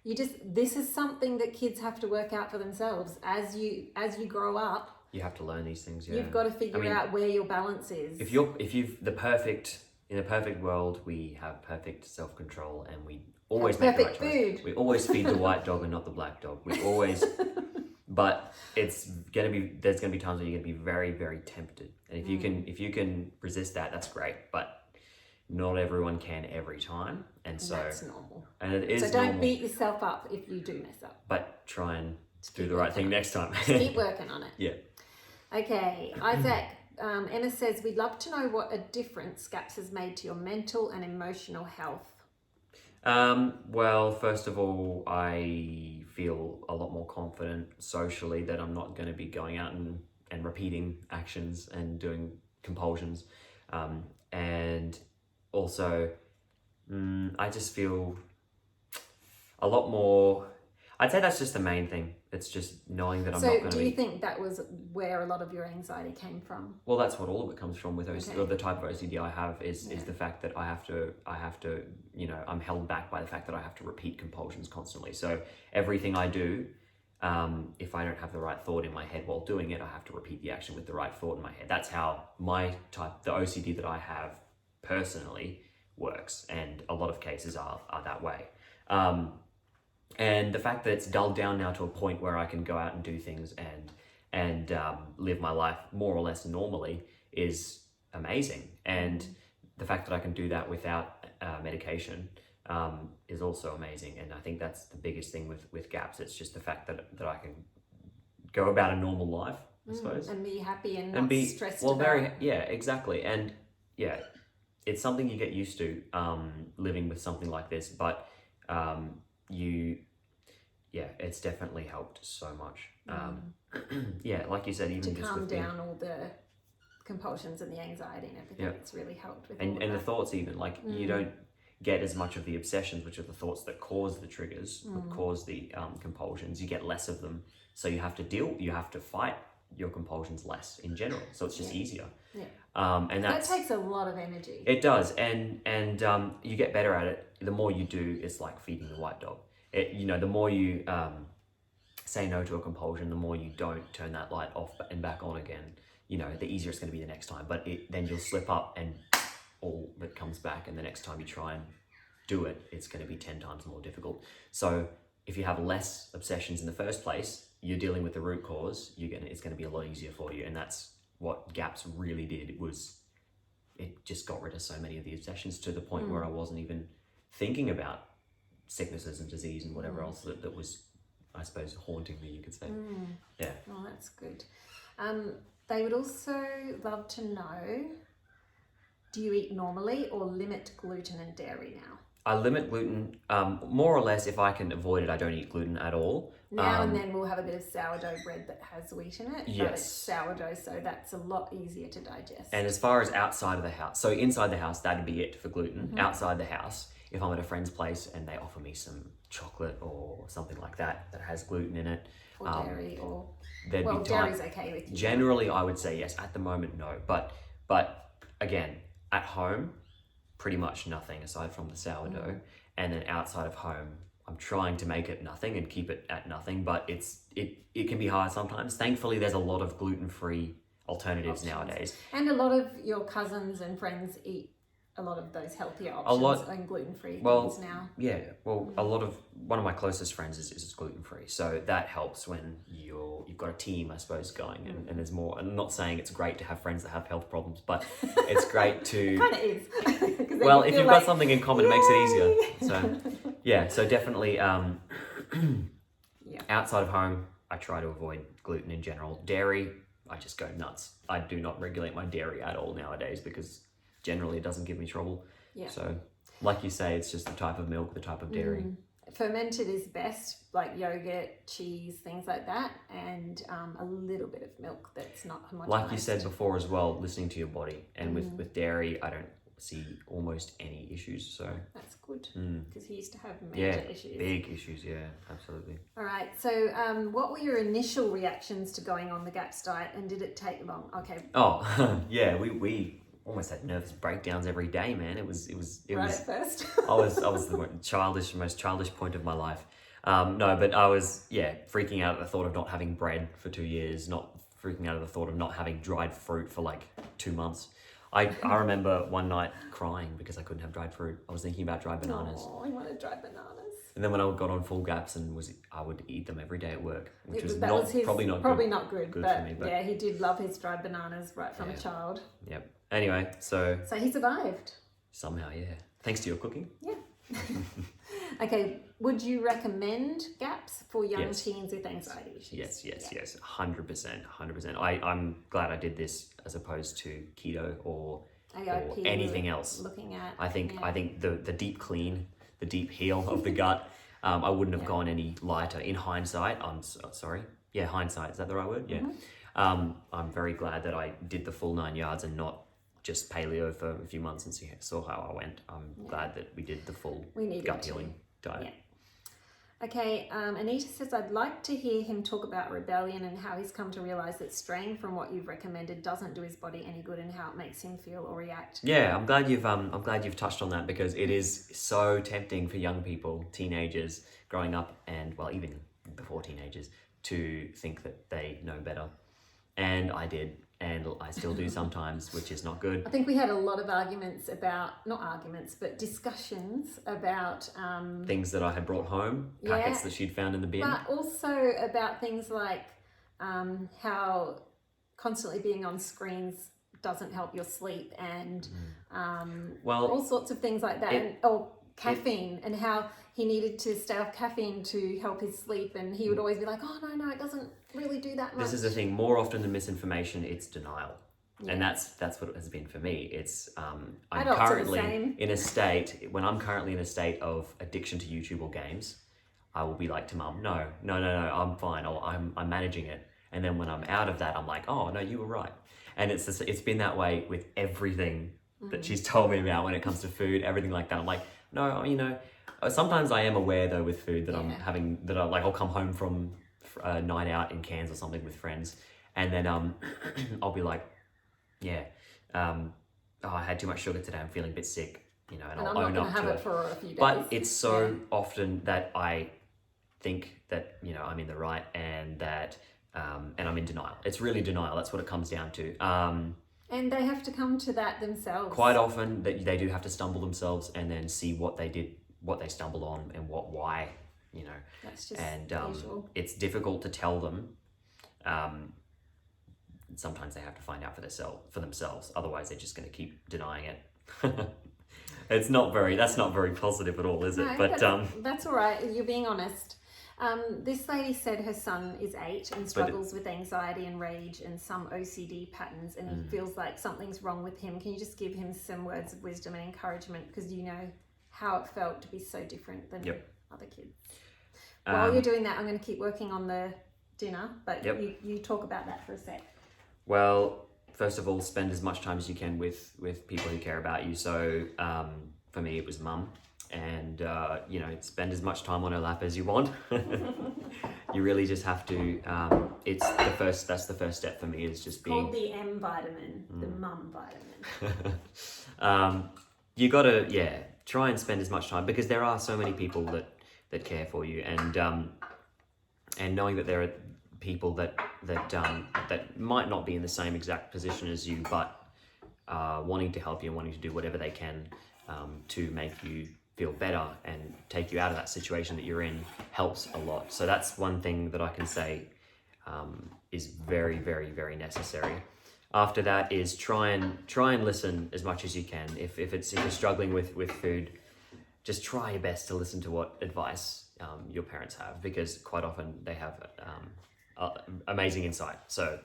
this is something that kids have to work out for themselves as you grow up. You have to learn these things. Yeah. You've got to figure out where your balance is. In a perfect world, we have perfect self-control, and we always make the right choice. We always feed the white dog and not the black dog. We always, but there's gonna be times where you're gonna be very, very tempted, and if you can resist that, that's great. But not everyone can every time, and so that's normal. And it is so don't normal, beat yourself up if you do mess up. but try and do the right thing next time. Keep working on it. Yeah. Okay, Isaac. Emma says, we'd love to know what a difference GAPS has made to your mental and emotional health. Well, first of all, I feel a lot more confident socially that I'm not going to be going out and repeating actions and doing compulsions. And also, I just feel a lot more... I'd say that's just the main thing. It's just knowing that I'm not going to be... So do you think that was where a lot of your anxiety came from? Well, that's what all of it comes from with OCD. Or the type of OCD I have is the fact that I have to, I'm held back by the fact that I have to repeat compulsions constantly. So everything I do, if I don't have the right thought in my head while doing it, I have to repeat the action with the right thought in my head. That's how the OCD that I have personally works. And a lot of cases are that way. And the fact that it's dulled down now to a point where I can go out and do things and live my life more or less normally is amazing. And the fact that I can do that without medication is also amazing. And I think that's the biggest thing with GAPS. It's just the fact that I can go about a normal life, I suppose. And be happy and not stressed about. Exactly. And yeah, it's something you get used to living with something like this, but it's definitely helped so much. Like you said, even to just calm with down all the compulsions and the anxiety and everything. It's really helped with and the thoughts even, like you don't get as much of the obsessions, which are the thoughts that cause the triggers, that cause the compulsions. You get less of them, so you have to fight your compulsions less in general, so it's just easier. And that takes a lot of energy. It does, and you get better at it. The more you do, it's like feeding the white dog. The more you say no to a compulsion, the more you don't turn that light off and back on again, the easier it's going to be the next time. But then you'll slip up and all that comes back, and the next time you try and do it, it's going to be 10 times more difficult. So if you have less obsessions in the first place, you're dealing with the root cause, it's going to be a lot easier for you. And that's what GAPS really did. It just got rid of so many of the obsessions to the point where I wasn't even thinking about sicknesses and disease and whatever else that was, I suppose, haunting me, you could say. Yeah. Oh, that's good. They would also love to know, do you eat normally or limit gluten and dairy now? I limit gluten, more or less. If I can avoid it, I don't eat gluten at all. Now and then we'll have a bit of sourdough bread that has wheat in it. Yes. But it's sourdough, so that's a lot easier to digest. And as far as outside of the house, so inside the house, that'd be it for gluten. Outside the house, if I'm at a friend's place and they offer me some chocolate or something like that has gluten in it. Or dairy, or... dairy's okay with you. Generally, I would say yes. At the moment, no. But again, at home, pretty much nothing aside from the sourdough. And then outside of home, I'm trying to make it nothing and keep it at nothing, but it can be hard sometimes. Thankfully, there's a lot of gluten-free alternatives nowadays. And a lot of your cousins and friends eat a lot of those healthier options and gluten-free things now. Yeah, one of my closest friends is gluten-free, so that helps when you've got a team, I suppose, going, and there's more. I'm not saying it's great to have friends that have health problems, but it's great to... It kind of is. Well, if you've got something in common, it makes it easier. So definitely outside of home, I try to avoid gluten in general. Dairy, I just go nuts. I do not regulate my dairy at all nowadays because generally it doesn't give me trouble. Yeah. So like you say, it's just the type of milk, the type of dairy. Fermented is best, like yogurt, cheese, things like that, and a little bit of milk that's not homogenized. Like you said before as well, listening to your body. And with dairy, I don't see almost any issues. So that's good, because he used to have yeah, major issues. big issues. Yeah, absolutely. All right. So, what were your initial reactions to going on the GAPS diet, and did it take long? Okay. Oh, yeah, we almost had nervous breakdowns every day, man. It was Right at first. I was the most childish point of my life. No, but I was freaking out at the thought of not having bread for 2 years, not freaking out at the thought of not having dried fruit for like 2 months. I remember one night crying because I couldn't have dried fruit. I was thinking about dried bananas. Oh, I wanted dried bananas. And then when I got on full GAPS I would eat them every day at work, which was probably not good but for me. But yeah, he did love his dried bananas right from a child. Yep. Anyway, so he survived. somehow, yeah. Thanks to your cooking. Yeah. Okay, would you recommend GAPS for young teens with anxiety issues? Yes. 100%. I'm glad I did this as opposed to keto or anything else. Looking at. I think the deep clean, the deep heal of the gut, I wouldn't have gone any lighter. In hindsight, sorry. Yeah, hindsight, is that the right word? Yeah. I'm very glad that I did the full 9 yards and not just paleo for a few months and saw how I went. I'm glad that we did the full gut healing diet. Yeah. Okay, Anita says, I'd like to hear him talk about rebellion and how he's come to realize that straying from what you've recommended doesn't do his body any good and how it makes him feel or react. Yeah, I'm glad you've touched on that, because it is so tempting for young people, teenagers growing up, and well, even before teenagers, to think that they know better. And I did. And I still do sometimes, which is not good. I think we had a lot of discussions about... things that I had brought home, packets that she'd found in the bin. But also about things like how constantly being on screens doesn't help your sleep, and all sorts of things like that. Caffeine, and how he needed to stay off caffeine to help his sleep, and he would always be like, oh no, it doesn't really do that much. This is the thing, more often than misinformation, it's denial. And that's what it has been for me. It's I'm currently in a state, when I'm currently in a state of addiction to YouTube or games, I will be like to mum, no, I'm fine, I'm managing it. And then when I'm out of that, I'm like, oh no, you were right. And it's been that way with everything that she's told me about when it comes to food, everything like that. I'm like, no, sometimes I am aware though with food that I'm having, that I'll come home from a night out in Cairns or something with friends, and then I'll be like, I had too much sugar today, I'm feeling a bit sick, and I'm I'll not own going up to have to it for a few days. But it's so often that I think that I'm in the right, and that and I'm in denial. It's really denial. That's what it comes down to. And they have to come to that themselves. Quite often they do have to stumble themselves and then see what they did, what they stumbled on, and why. That's just usual. It's difficult to tell them. Sometimes they have to find out for themselves. Otherwise, they're just going to keep denying it. That's not very positive at all, is it? No, but that's all right. You're being honest. This lady said her son is 8 and struggles with anxiety and rage and some OCD patterns, and he feels like something's wrong with him. Can you just give him some words of wisdom and encouragement, because you know how it felt to be so different than other kids? While you're doing that, I'm going to keep working on the dinner, but you talk about that for a sec. Well, first of all, spend as much time as you can with people who care about you. So for me, it was mum. And spend as much time on her lap as you want. You really just have to. That's the first step for me, is just being called the M vitamin, the mum vitamin. You gotta try and spend as much time, because there are so many people that care for you, and knowing that there are people that might not be in the same exact position as you, but wanting to help you and wanting to do whatever they can to make you feel better and take you out of that situation that you're in, helps a lot. So that's one thing that I can say is very, very, very necessary. After that is try and listen as much as you can. If you're struggling with food, just try your best to listen to what advice your parents have, because quite often they have amazing insight. So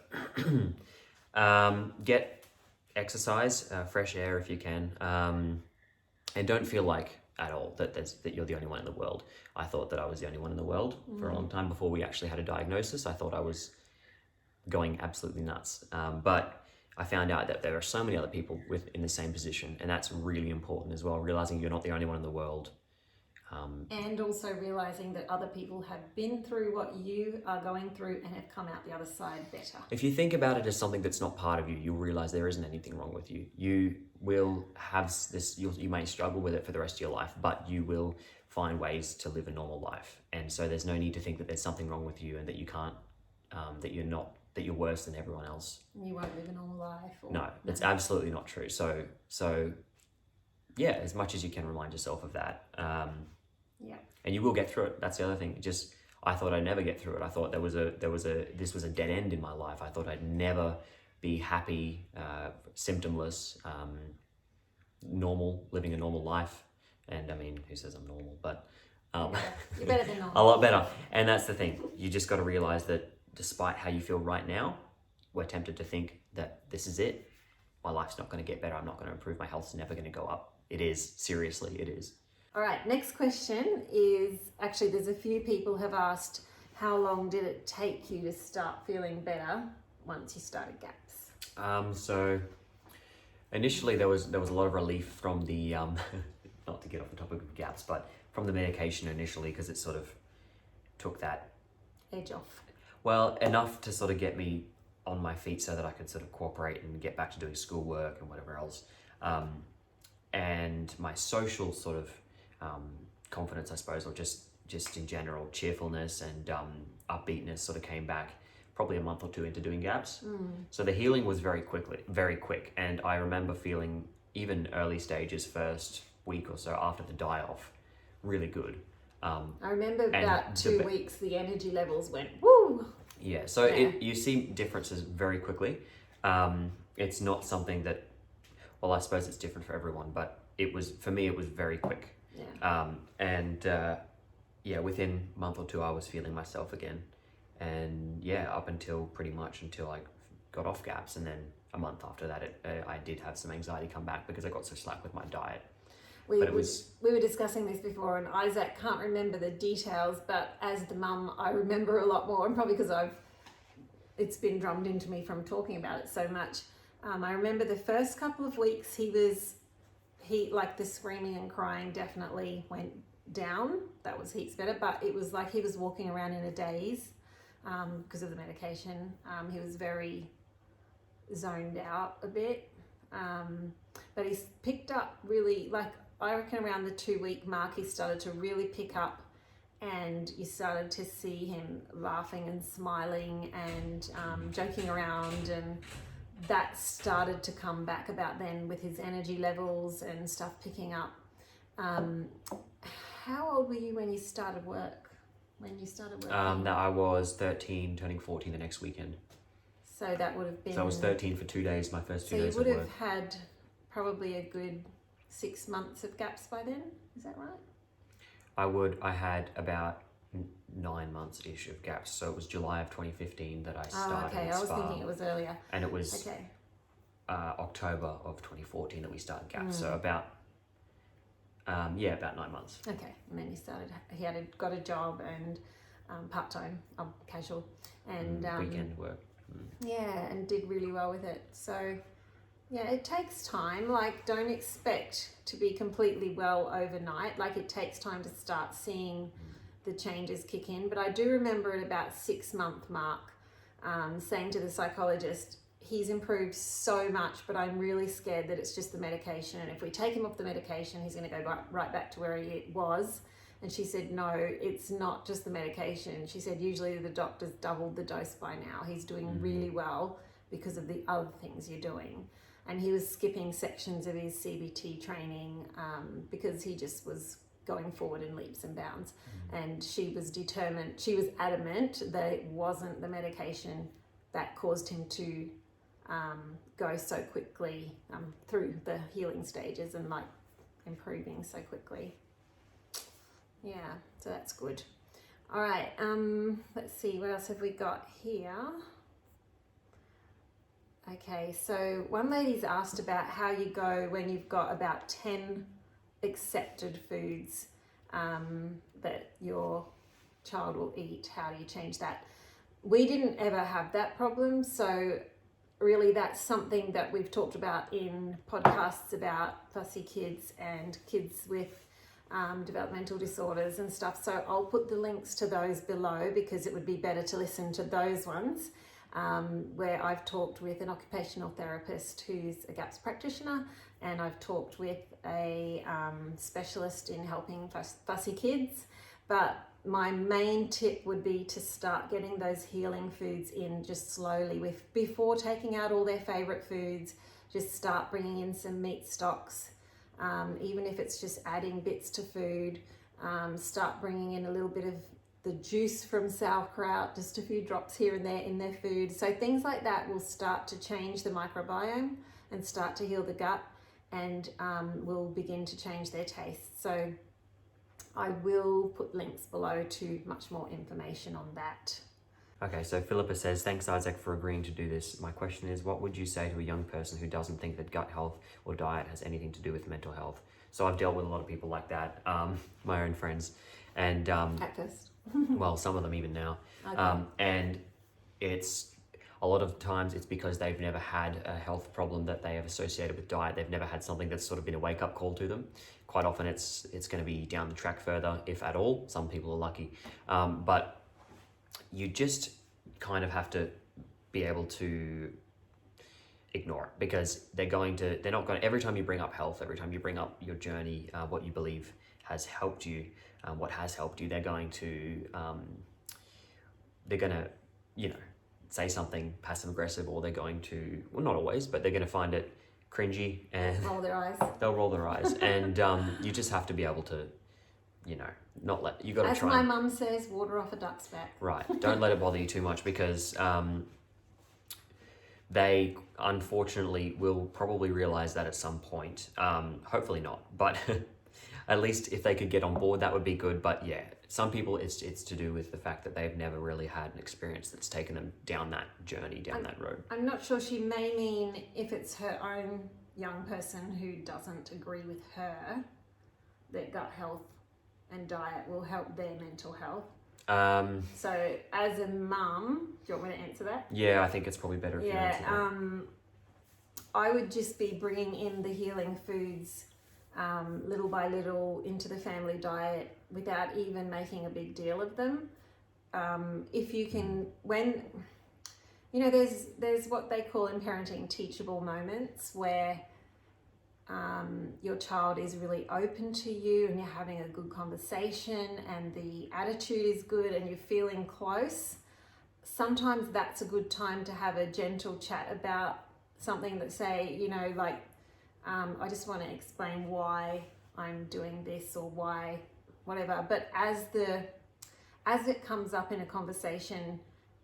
get exercise, fresh air if you can, and don't feel like at all that you're the only one in the world. I thought that I was the only one in the world for a long time before we actually had a diagnosis. I thought I was going absolutely nuts. But I found out that there are so many other people in the same position, and that's really important as well, realizing you're not the only one in the world. And also realizing that other people have been through what you are going through and have come out the other side better. If you think about it as something that's not part of you, you'll realize there isn't anything wrong with you. You will have this, you may struggle with it for the rest of your life, but you will find ways to live a normal life. And so there's no need to think that there's something wrong with you and that you can't, that you're worse than everyone else. You won't live a normal life. No, that's absolutely not true. So yeah, as much as you can remind yourself of that. Yeah. And you will get through it. That's the other thing. I thought I'd never get through it. I thought this was a dead end in my life. I thought I'd never be happy, symptomless, normal, living a normal life. And I mean, who says I'm normal? But you're better than normal. a lot better. And that's the thing. You just got to realize that despite how you feel right now, we're tempted to think that this is it. My life's not going to get better. I'm not going to improve. My health's never going to go up. It is. Seriously, it is. All right, next question is, actually there's a few people have asked, how long did it take you to start feeling better once you started GAPS? So initially there was a lot of relief from the, not to get off the topic of GAPS, but from the medication initially, because it sort of took that edge off. Well, enough to sort of get me on my feet so that I could sort of cooperate and get back to doing schoolwork and whatever else. And my social sort of confidence, I suppose, or just in general, cheerfulness and upbeatness sort of came back probably a month or two into doing GAPS. So the healing was very quick. And I remember feeling, even early stages, first week or so after the die-off, really good. I remember about 2 weeks, the energy levels went, woo! Yeah, so you see differences very quickly. It's not something that, well, I suppose it's different for everyone, but for me, it was very quick. Yeah. Within a month or two, I was feeling myself again. And up until I got off GAPS. And then a month after that, I did have some anxiety come back because I got so slack with my diet. We were discussing this before, and Isaac can't remember the details, but as the mum, I remember a lot more, and probably because it's been drummed into me from talking about it so much. I remember the first couple of weeks like the screaming and crying definitely went down. That was heaps better, but it was like he was walking around in a daze because of the medication. He was very zoned out a bit, but he's picked up really, like, I reckon around the 2-week mark, he started to really pick up, and you started to see him laughing and smiling and joking around, and that started to come back about then with his energy levels and stuff picking up. How old were you when you started work? I was 13, turning 14 the next weekend. So that would have been... So I was 13 for 2 days, my first 2 days of work. So you would have had probably a good 6 months of GAPS by then, is that right? I had about 9 months-ish of GAPS. So it was July of 2015 that I started. Oh, okay. I was thinking it was earlier. And it was October of 2014 that we started GAPS. So about 9 months. Okay. And then he got a job and part-time, casual, and weekend work. Yeah, and did really well with it. So yeah, it takes time. Like, don't expect to be completely well overnight. Like, it takes time to start seeing the changes kick in. But I do remember at about 6 month mark saying to the psychologist, he's improved so much, but I'm really scared that it's just the medication. And if we take him off the medication, he's going to go right back to where he was. And she said, no, it's not just the medication. She said, usually the doctor's doubled the dose by now. He's doing really well because of the other things you're doing. And he was skipping sections of his CBT training because he just was going forward in leaps and bounds. And she was adamant that it wasn't the medication that caused him to go so quickly through the healing stages and like improving so quickly. Yeah, so that's good. All right, let's see, what else have we got here? Okay, so one lady's asked about how you go when you've got about 10 accepted foods that your child will eat. How do you change that? We didn't ever have that problem, so really that's something that we've talked about in podcasts about fussy kids and kids with developmental disorders and stuff. So I'll put the links to those below, because it would be better to listen to those ones, where I've talked with an occupational therapist who's a GAPS practitioner, and I've talked with a specialist in helping fussy kids. But my main tip would be to start getting those healing foods in just slowly, before taking out all their favorite foods. Just start bringing in some meat stocks, even if it's just adding bits to food. Start bringing in a little bit of the juice from sauerkraut, just a few drops here and there in their food. So things like that will start to change the microbiome and start to heal the gut, and will begin to change their taste. So I will put links below to much more information on that. Okay, so Philippa says, thanks Isaac for agreeing to do this. My question is, what would you say to a young person who doesn't think that gut health or diet has anything to do with mental health? So I've dealt with a lot of people like that, my own friends, and At first. well, some of them even now. Okay. And it's a lot of times it's because they've never had a health problem that they have associated with diet. They've never had something that's sort of been a wake-up call to them. Quite often it's going to be down the track further, if at all. Some people are lucky. But you just kind of have to be able to ignore it, because they're not going to, every time you bring up health, every time you bring up your journey, what you believe has helped you, what has helped you, they're going to, say something passive aggressive, or they're going to, well, not always, but they're going to find it cringy and Roll their eyes. they'll roll their eyes. And you just have to be able to, not let, you got to As try. my mum says, water off a duck's back. Right. Don't let it bother you too much, because they unfortunately will probably realize that at some point. Hopefully not, but at least if they could get on board, that would be good. But yeah, some people it's to do with the fact that they've never really had an experience that's taken them down that journey, down that road. I'm not sure, she may mean if it's her own young person who doesn't agree with her that gut health and diet will help their mental health. So as a mum, do you want me to answer that? Yeah, I think it's probably better if you answer that. I would just be bringing in the healing foods little by little into the family diet without even making a big deal of them. If you can, when, there's what they call in parenting teachable moments, where your child is really open to you and you're having a good conversation and the attitude is good and you're feeling close. Sometimes that's a good time to have a gentle chat about something that, say, I just want to explain why I'm doing this or why, whatever. But as it comes up in a conversation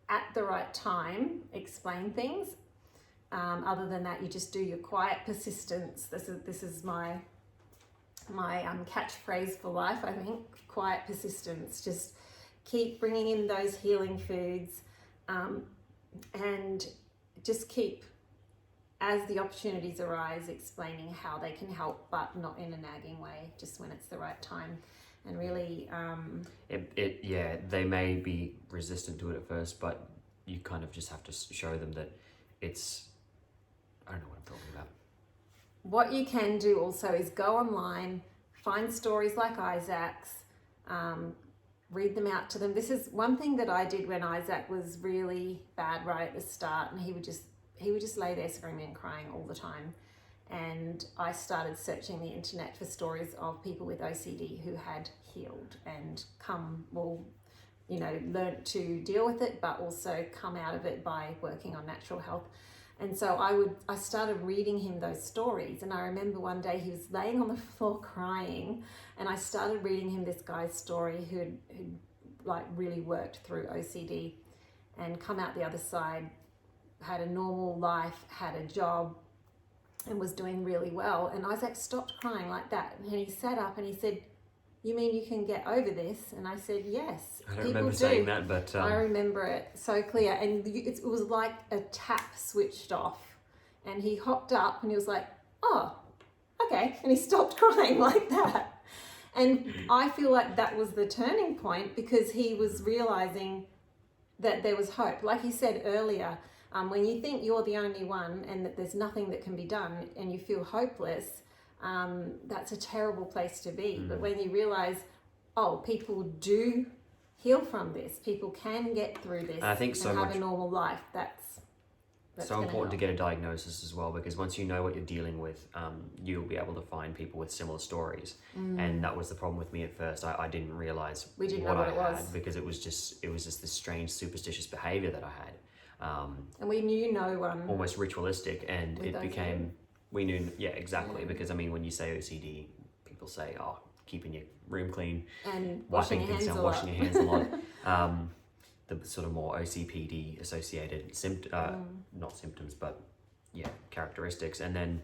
at the right time, explain things. Other than that, you just do your quiet persistence. This is my catchphrase for life, I think. Quiet persistence. Just keep bringing in those healing foods, and just keep, as the opportunities arise, explaining how they can help, but not in a nagging way, just when it's the right time. And really, they may be resistant to it at first, but you kind of just have to show them that it's, I don't know what I'm talking about. What you can do also is go online, find stories like Isaac's, read them out to them. This is one thing that I did when Isaac was really bad right at the start, and he would just lay there screaming and crying all the time. And I started searching the internet for stories of people with OCD who had healed and learnt to deal with it, but also come out of it by working on natural health. And so I started reading him those stories, and I remember one day he was laying on the floor crying, and I started reading him this guy's story who'd really worked through OCD and come out the other side, had a normal life, had a job, and was doing really well. And Isaac stopped crying like that, and he sat up and he said, "You mean you can get over this?" And I said, "Yes." I don't remember saying that, but I remember it so clear. And it was like a tap switched off. And he hopped up and he was like, "Oh, okay." And he stopped crying like that. And I feel like that was the turning point, because he was realizing that there was hope. Like he said earlier, When you think you're the only one and that there's nothing that can be done and you feel hopeless, that's a terrible place to be. But when you realize, oh, people do heal from this, people can get through this I think and have a normal life, that's so important to get a diagnosis as well, because once you know what you're dealing with, you'll be able to find people with similar stories. And that was the problem with me at first. I didn't realize what I had, because it was just this strange superstitious behavior that I had. And we knew no one. Almost ritualistic, and it became, we knew, exactly. Because I mean, when you say OCD, people say, oh, keeping your room clean, and washing your things hands down, washing your hands a lot. The sort of more OCPD associated not symptoms, but characteristics. And then,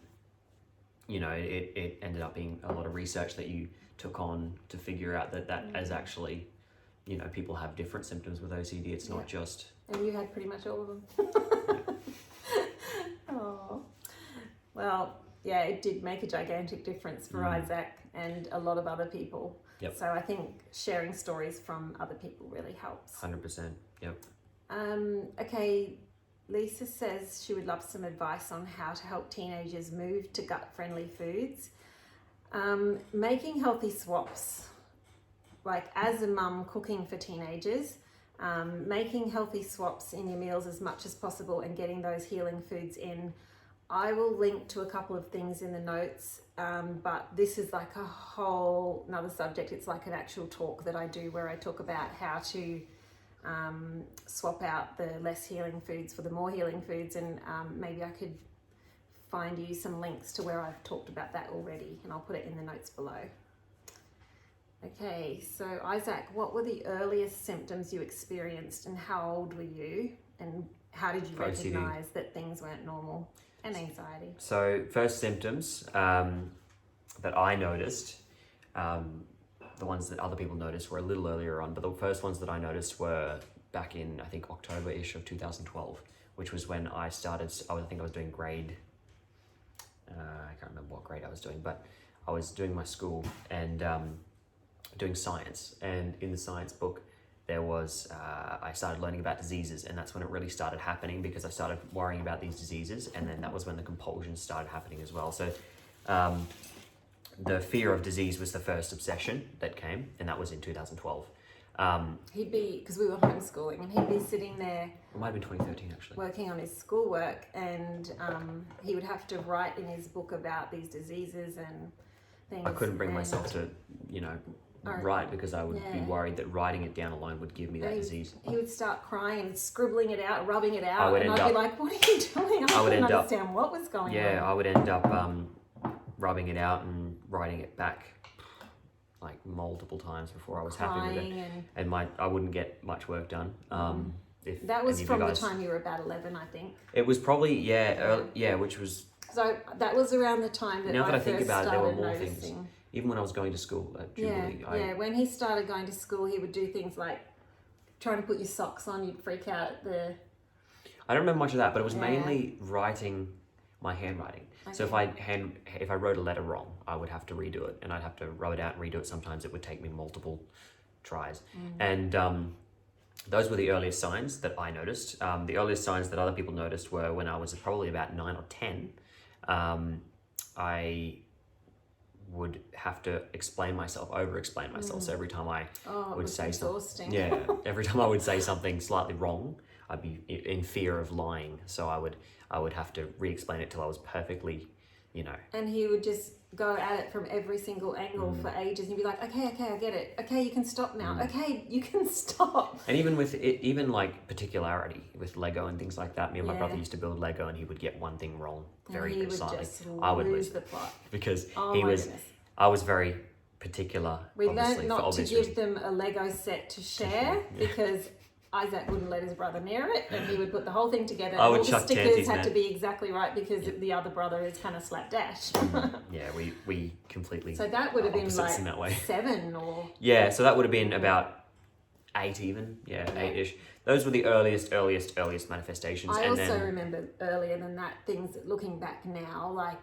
it ended up being a lot of research that you took on to figure out that as actually, people have different symptoms with OCD. It's not just... And you had pretty much all of them. Oh. Well, yeah, it did make a gigantic difference for Isaac and a lot of other people. Yep. So I think sharing stories from other people really helps. 100%. Yep. Okay, Lisa says she would love some advice on how to help teenagers move to gut-friendly foods. Making healthy swaps, like as a mum cooking for teenagers, making healthy swaps in your meals as much as possible and getting those healing foods in. I will link to a couple of things in the notes, but this is like a whole another subject. It's like an actual talk that I do where I talk about how to swap out the less healing foods for the more healing foods, and maybe I could find you some links to where I've talked about that already, and I'll put it in the notes below. Okay, so Isaac, what were the earliest symptoms you experienced, and how old were you, and how did you recognize that things weren't normal? And anxiety. So first symptoms that I noticed, the ones that other people noticed were a little earlier on, but the first ones that I noticed were back in, I think, October-ish of 2012, which was when I started, I think I was doing grade, I can't remember what grade I was doing, but I was doing my school and doing science. And in the science book, there was, I started learning about diseases, and that's when it really started happening, because I started worrying about these diseases, and then that was when the compulsions started happening as well. So the fear of disease was the first obsession that came, and that was in 2012. He'd be, because we were homeschooling, and he'd be sitting there. It might have been 2013 actually. Working on his schoolwork, and he would have to write in his book about these diseases and things. I couldn't bring myself to, write, because I would be worried that writing it down alone would give me that disease. He would start crying and scribbling it out, rubbing it out, and I'd be like, what are you doing? I couldn't understand what was going on. Yeah, I would end up rubbing it out and writing it back like multiple times before I was happy with it. And I wouldn't get much work done. That was from the time you were about 11, I think. It was probably, which was... So that was around the time that now that I think first about it, there were started more noticing. things. Even when I was going to school at Jubilee. When he started going to school, he would do things like trying to put your socks on, you'd freak out at the... I don't remember much of that, but it was mainly writing my handwriting. Okay. So if I wrote a letter wrong, I would have to redo it, and I'd have to rub it out and redo it. Sometimes it would take me multiple tries. And those were the earliest signs that I noticed. The earliest signs that other people noticed were when I was probably about 9 or 10. I would have to over-explain myself. So every time I would say something, every time I would say something slightly wrong, I'd be in fear of lying. So I would have to re-explain it till I was perfectly, And he would just go at it from every single angle for ages, and you'd be like, okay, I get it. Okay, you can stop now. Okay, you can stop. And even with it, even like particularity with Lego and things like that, me and my brother used to build Lego, and he would get one thing wrong very slightly. I would lose the plot because I was very particular. We learned not to give them a Lego set to share because Isaac wouldn't let his brother near it, and he would put the whole thing together. I would all the stickers had to be exactly right because the other brother is kind of slapdash. we completely. So that would have been like 7 or. Yeah, so that would have been about 8 even. Yeah, 8-ish. Those were the earliest manifestations. I also remember earlier than that things. Looking back now, like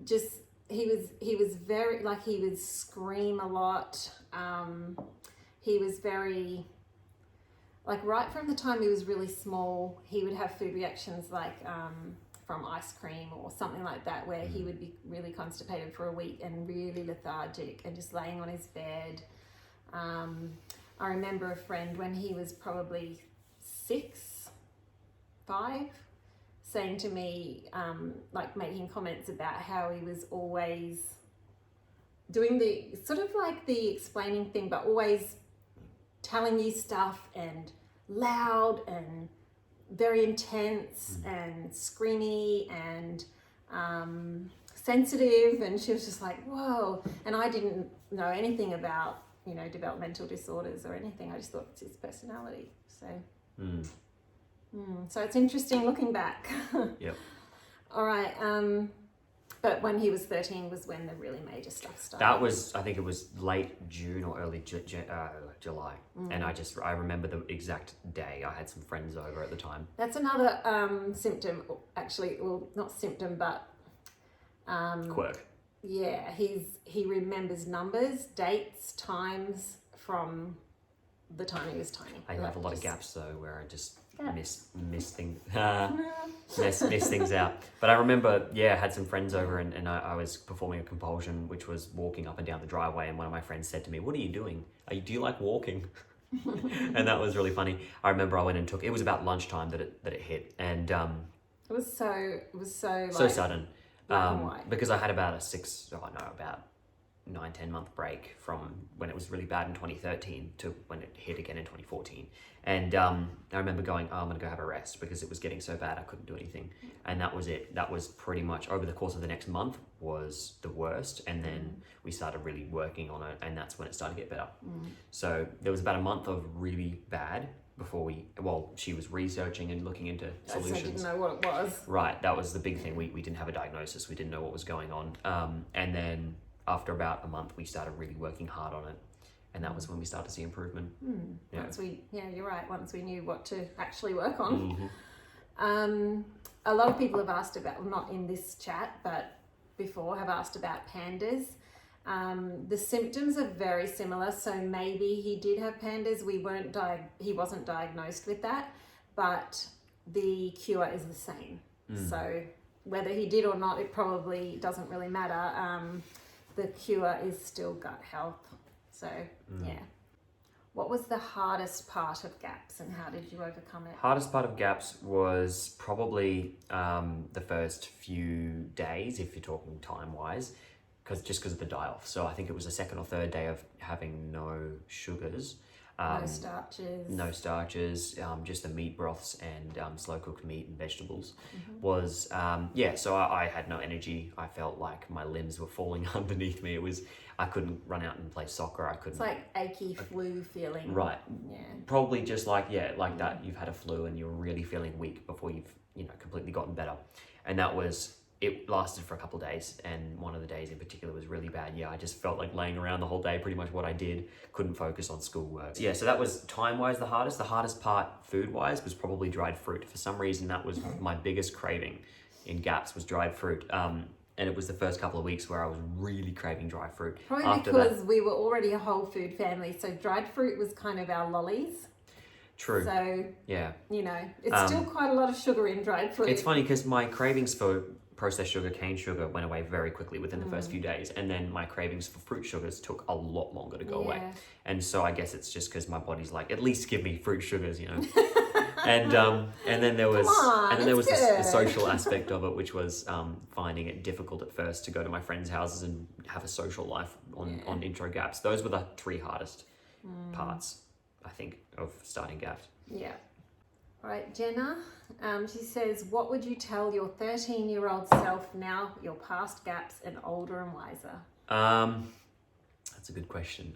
just he was very like he would scream a lot. He was very. like right from the time he was really small, he would have food reactions like from ice cream or something like that, where he would be really constipated for a week and really lethargic and just laying on his bed. I remember a friend when he was probably 6, 5, saying to me, like making comments about how he was always doing the sort of like the explaining thing, but always telling you stuff and loud and very intense and screamy and sensitive. And she was just like, whoa. And I didn't know anything about, you know, developmental disorders or anything. I just thought it's his personality. So, so it's interesting looking back. Yep. All right. But when he was 13 was when the really major stuff started. That was, I think it was late June or early July. And I remember the exact day. I had some friends over at the time. That's another symptom, actually, well, not symptom, but... Quirk. Yeah, he remembers numbers, dates, times from the time he was tiny. I have a lot of gaps though, where I just miss things, miss things out. But I remember, I had some friends over, and I was performing a compulsion, which was walking up and down the driveway. And one of my friends said to me, "What are you doing? Do you like walking?" And that was really funny. I remember I went and it was about lunchtime that it hit, and it was so so sudden. Black and white. Because I had about about 9-10 month break from when it was really bad in 2013 to when it hit again in 2014. And I remember going, I'm going to go have a rest because it was getting so bad I couldn't do anything. And that was it. That was pretty much over the course of the next month was the worst. And then we started really working on it, and that's when it started to get better. So there was about a month of really bad before she was researching and looking into solutions. So didn't know what it was. Right, that was the big thing. We didn't have a diagnosis. We didn't know what was going on. And then after about a month, we started really working hard on it. And that was when we started to see improvement. You're right. Once we knew what to actually work on. A lot of people have asked about, not in this chat, but before, have asked about pandas. The symptoms are very similar, so maybe he did have pandas. He wasn't diagnosed with that, but the cure is the same. So whether he did or not, it probably doesn't really matter. The cure is still gut health. So what was the hardest part of GAPS, and how did you overcome it? Hardest part of GAPS was probably the first few days, if you're talking time-wise, because of the die-off. So I think it was the second or third day of having no sugars. No starches. Just the meat broths and slow-cooked meat and vegetables. Was, so I had no energy. I felt like my limbs were falling underneath me. I couldn't run out and play soccer. I couldn't. It's like achy flu feeling. Right. Yeah. Probably just like that. You've had a flu and you're really feeling weak before you've completely gotten better, and it lasted for a couple of days, and one of the days in particular was really bad. I just felt like laying around the whole day, pretty much what I did. Couldn't focus on schoolwork. So that was time-wise the hardest. The hardest part food-wise was probably dried fruit. For some reason, that was my biggest craving in GAPS, was dried fruit. And it was the first couple of weeks where I was really craving dried fruit. Probably because we were already a whole food family, so dried fruit was kind of our lollies. True. So, yeah. It's still quite a lot of sugar in dried fruit. It's funny because my cravings for processed sugar, cane sugar, went away very quickly within the first few days, and then my cravings for fruit sugars took a lot longer to go away. And so I guess it's just because my body's like, at least give me fruit sugars, and then there was the social aspect of it, which was finding it difficult at first to go to my friends' houses and have a social life on intro GAPS. Those were the 3 hardest parts, I think, of starting GAPS. Yeah. All right, Jenna, she says, what would you tell your 13-year-old self now you're past GAPS and older and wiser? That's a good question.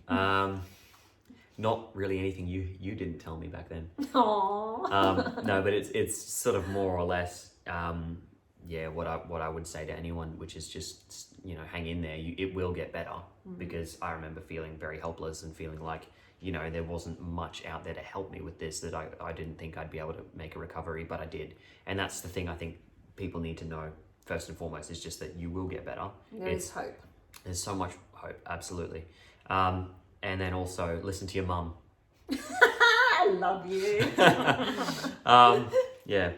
Not really anything you didn't tell me back then. Aww. No, but it's sort of more or less, what I would say to anyone, which is just, hang in there. It will get better, because I remember feeling very helpless and feeling like, there wasn't much out there to help me with this, that I didn't think I'd be able to make a recovery, but I did. And that's the thing I think people need to know, first and foremost, is just that you will get better. There's hope. There's so much hope, absolutely. And then also listen to your mum. I love you. Yeah.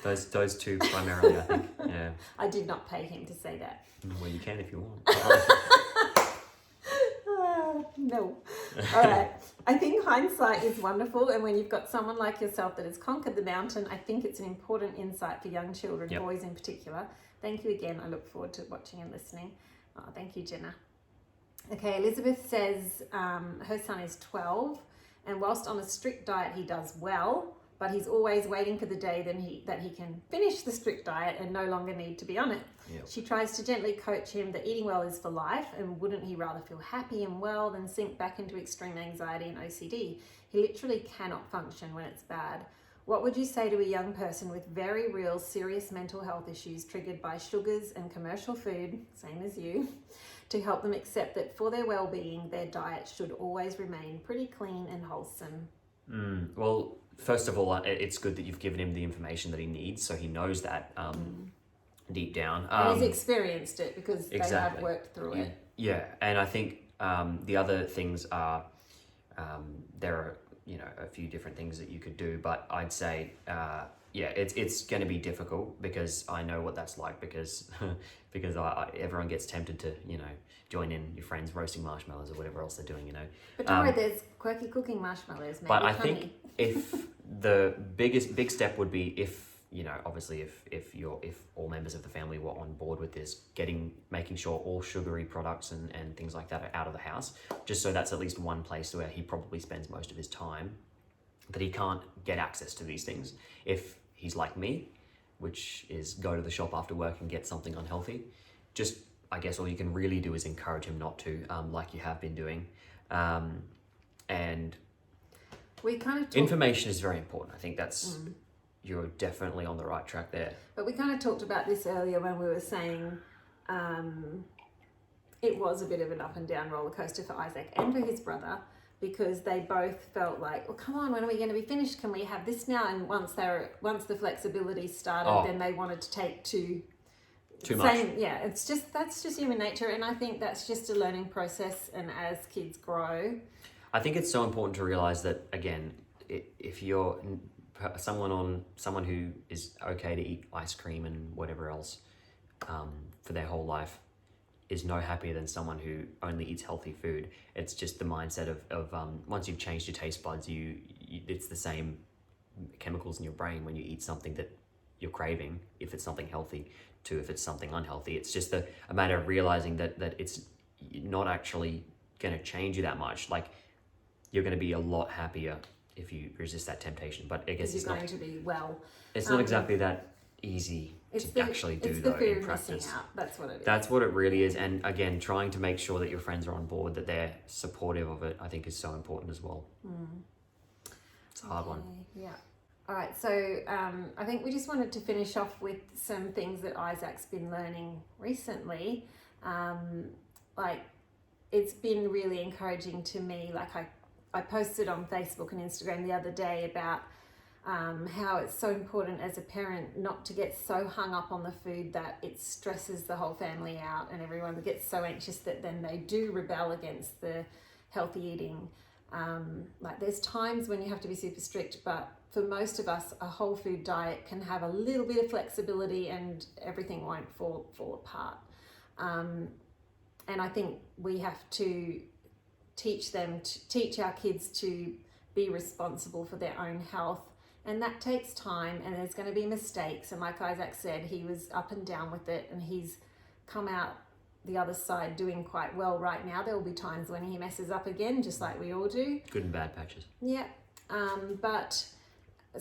Those two primarily, I think. Yeah. I did not pay him to say that. Well, you can if you want. No. All right. I think hindsight is wonderful, and when you've got someone like yourself that has conquered the mountain, I think it's an important insight for young children, Yep. boys in particular. Thank you again. I look forward to watching and listening. Oh, thank you, Jenna. Okay, Elizabeth says her son is 12, and whilst on a strict diet, he does well, but he's always waiting for the day that he can finish the strict diet and no longer need to be on it. Yep. She tries to gently coach him that eating well is for life, and wouldn't he rather feel happy and well than sink back into extreme anxiety and OCD? He literally cannot function when it's bad. What would you say to a young person with very real serious mental health issues triggered by sugars and commercial food, same as you, to help them accept that for their well-being, their diet should always remain pretty clean and wholesome? Well, first of all, it's good that you've given him the information that he needs, so he knows that deep down. And he's experienced it because they have exactly. worked through it. Yeah, and I think the other things are there are a few different things that you could do, but I'd say it's going to be difficult because I know what that's like because everyone gets tempted to join in your friends roasting marshmallows or whatever else they're doing. But don't worry, there's quirky cooking marshmallows. Maybe But I honey. think if the big step would be if obviously if all members of the family were on board with this, making sure all sugary products and things like that are out of the house, just so that's at least one place where he probably spends most of his time, that he can't get access to these things. If he's like me, which is go to the shop after work and get something unhealthy, just I guess all you can really do is encourage him not to, like you have been doing. And we kind of information is very important. I think that's you're definitely on the right track there. But we kind of talked about this earlier when we were saying it was a bit of an up and down roller coaster for Isaac and for his brother, because they both felt like, well, come on, when are we going to be finished? Can we have this now? And once the flexibility started, then they wanted to take too much. Yeah, that's just human nature, and I think that's just a learning process. And as kids grow, I think it's so important to realize that again, if you're someone who is okay to eat ice cream and whatever else for their whole life is no happier than someone who only eats healthy food. It's just the mindset of once you've changed your taste buds, it's the same chemicals in your brain when you eat something that you're craving, if it's something healthy, to if it's something unhealthy. It's just a matter of realizing that it's not actually going to change you that much. Like, you're going to be a lot happier if you resist that temptation. But I guess it's going to be well. It's not exactly that easy to actually do though in practice. Missing out. That's what it is. That's what it really is. And again, trying to make sure that your friends are on board, that they're supportive of it, I think is so important as well. It's a hard one. Yeah. All right. So I think we just wanted to finish off with some things that Isaac's been learning recently. Like, it's been really encouraging to me. Like, I posted on Facebook and Instagram the other day about how it's so important as a parent not to get so hung up on the food that it stresses the whole family out, and everyone gets so anxious that then they do rebel against the healthy eating. Like, there's times when you have to be super strict, but for most of us, a whole food diet can have a little bit of flexibility and everything won't fall apart. And I think we have to teach our kids to be responsible for their own health. And that takes time, and there's going to be mistakes. And like Isaac said, he was up and down with it, and he's come out the other side doing quite well right now. There will be times when he messes up again, just like we all do. Good and bad patches. Yeah. But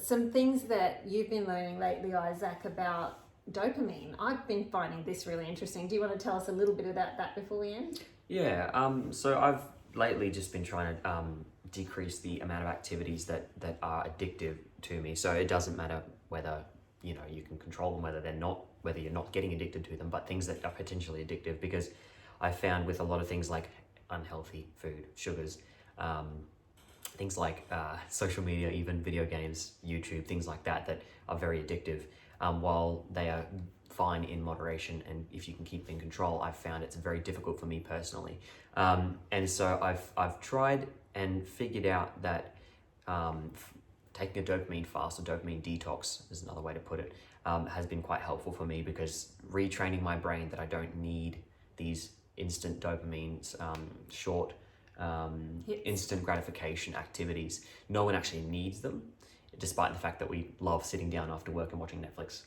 some things that you've been learning lately, Isaac, about dopamine. I've been finding this really interesting. Do you want to tell us a little bit about that before we end? Yeah. So I've lately just been trying to decrease the amount of activities that are addictive to me. So it doesn't matter whether you can control them, whether you're not getting addicted to them, but things that are potentially addictive, because I found with a lot of things like unhealthy food, sugars, things like social media, even video games, YouTube, things like that are very addictive. While they are fine in moderation, and if you can keep in control, I've found it's very difficult for me personally. And so I've tried and figured out that taking a dopamine fast, or dopamine detox is another way to put it, has been quite helpful for me, because retraining my brain that I don't need these instant dopamines, short, instant gratification activities. No one actually needs them, despite the fact that we love sitting down after work and watching Netflix.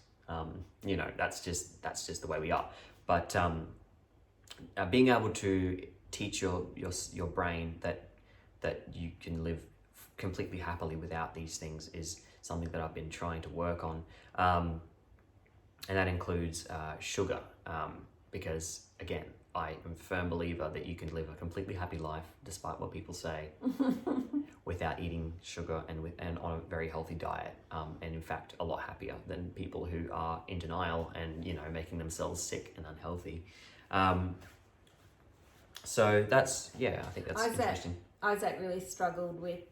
You know, that's just the way we are. But being able to teach your brain that you can live completely happily without these things is something that I've been trying to work on, and that includes sugar, because again, I am a firm believer that you can live a completely happy life, despite what people say, without eating sugar and on a very healthy diet, and in fact a lot happier than people who are in denial and, you know, making themselves sick and unhealthy. So that's, I think that's interesting. Isaac really struggled with,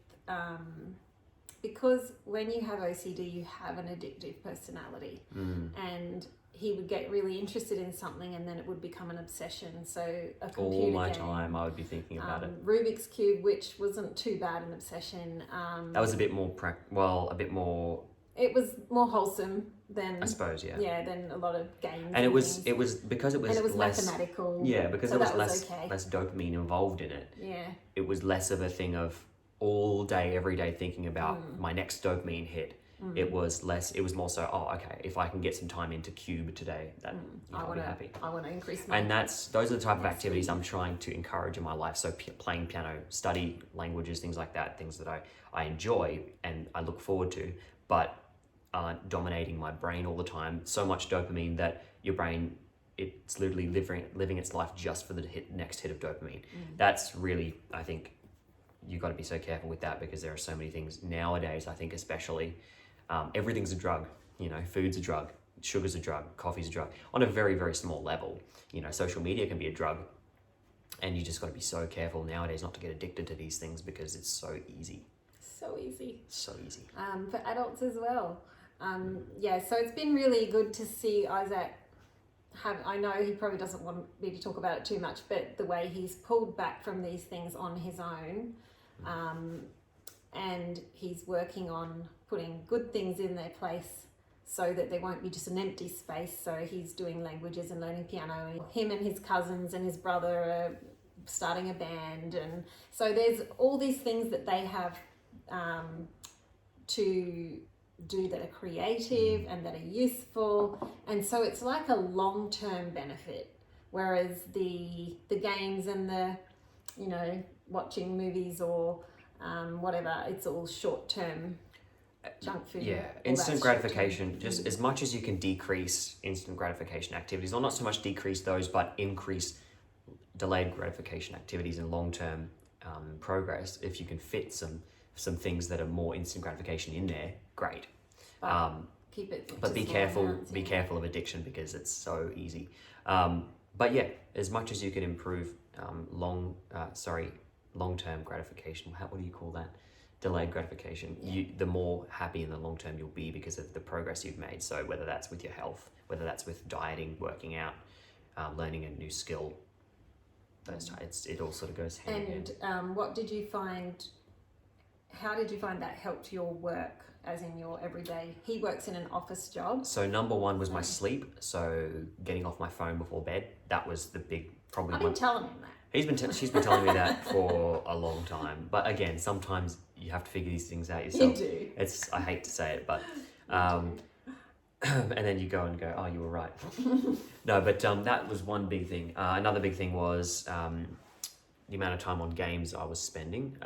because when you have OCD, you have an addictive personality, and he would get really interested in something and then it would become an obsession. So a computer all my game, time I would be thinking about it. Rubik's Cube, which wasn't too bad an obsession. That was a bit more a bit more. It was more wholesome than, I suppose, than a lot of games. And it was because it was, and it was less mathematical. Yeah, because so there was less dopamine involved in it. Yeah. It was less of a thing of all day, every day thinking about my next dopamine hit. It was less. It was more so, okay, if I can get some time into Cube today, that I'll be happy. I want to increase my. And those are the type of activities I'm trying to encourage in my life. So playing piano, study languages, things like that, things that I enjoy and I look forward to, but aren't dominating my brain all the time. So much dopamine that your brain, it's literally living its life just for the next hit of dopamine. That's really, I think, you've got to be so careful with that, because there are so many things nowadays, I think especially, everything's a drug. You know, food's a drug, sugar's a drug, coffee's a drug, on a very, very small level. You know, social media can be a drug, and you just got to be so careful nowadays not to get addicted to these things, because it's so easy. So easy. For adults as well. So it's been really good to see Isaac I know he probably doesn't want me to talk about it too much, but the way he's pulled back from these things on his own, and he's working on putting good things in their place so that there won't be just an empty space. So he's doing languages and learning piano. Him and his cousins and his brother are starting a band, and so there's all these things that they have to do that are creative and that are useful, and so it's like a long-term benefit, whereas the games and the, you know, watching movies or whatever, it's all short-term junk food. Instant gratification, just as much as you can decrease instant gratification activities, or not so much decrease those, but increase delayed gratification activities and long-term progress. If you can fit some things that are more instant gratification in there, great. Keep it. But be careful. Be careful of addiction, because it's so easy. But yeah, as much as you can improve long-term gratification. What do you call that? Delayed gratification. The more happy in the long term you'll be because of the progress you've made. So whether that's with your health, whether that's with dieting, working out, learning a new skill, it all sort of goes hand in hand. And what did you find? How did you find that helped your work, as in your everyday? He works in an office job. So number one was my sleep. So getting off my phone before bed. That was the big problem. I've been telling him that. She's been telling me that for a long time. But again, sometimes you have to figure these things out yourself. You do. I hate to say it, but and then you go and go, oh, you were right. No, but that was one big thing. Another big thing was the amount of time on games I was spending.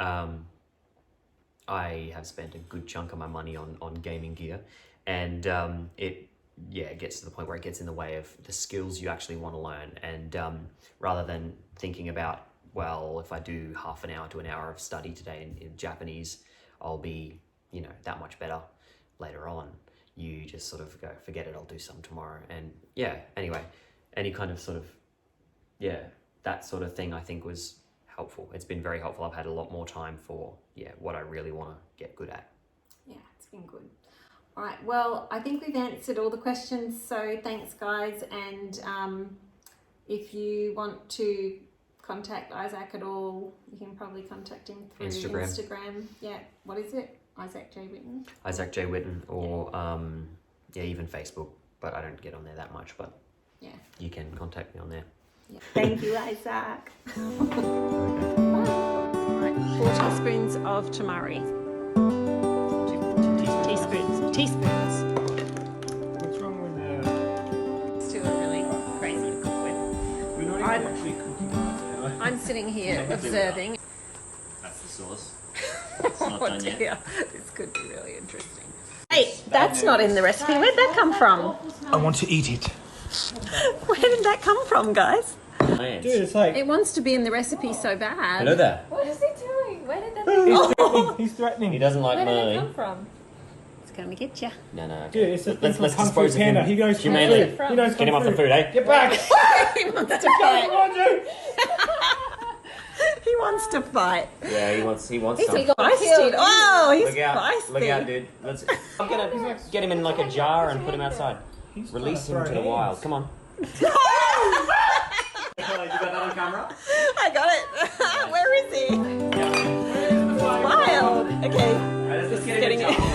I have spent a good chunk of my money on gaming gear, and it gets to the point where it gets in the way of the skills you actually want to learn. And rather than thinking about, well, if I do half an hour to an hour of study today in Japanese, I'll be, that much better later on. You just sort of go, forget it, I'll do some tomorrow. And anyway, any kind of sort of, that sort of thing I think was helpful. It's been very helpful. I've had a lot more time for, what I really want to get good at. Yeah, it's been good. All right, well, I think we've answered all the questions, so thanks, guys. And if you want to contact Isaac at all, you can probably contact him through Instagram. Instagram. Yeah, what is it? Isaac J. Whitton. Isaac J. Whitton, or even Facebook, but I don't get on there that much, but yeah, you can contact me on there. Yeah. Thank you, Isaac. Right, 4 teaspoons of tamari. Teaspoons. What's wrong with It's still really crazy to cook with. We're not even actually cooking. I'm sitting here observing. That's the sauce. It's not Oh done dear, yet. this could be really interesting. Hey, that's not in the recipe. Where'd that come from? I want to eat it. Where did that come from, guys? Dude, it's like... It wants to be in the recipe so bad. Hello there. What is he doing? Where did that He's threatening. He doesn't like Where did money. it come from? It's gonna get you. No, okay. Dude, it's a let's Kung Fu dispose of him. Panda. He knows Kung humanely. Fu. He knows Get him Kung off the Fu. food, eh? Get back! He wants to fight. He wants to fight. Yeah, he wants He's some. feisty. Oh, he's Look out! feisty. Look out, dude! Let's get him in like a jar and put him outside. Release him to the wild. Come on. You got that on camera? I got it. Where is he? Wild. Okay. Let's Getting it.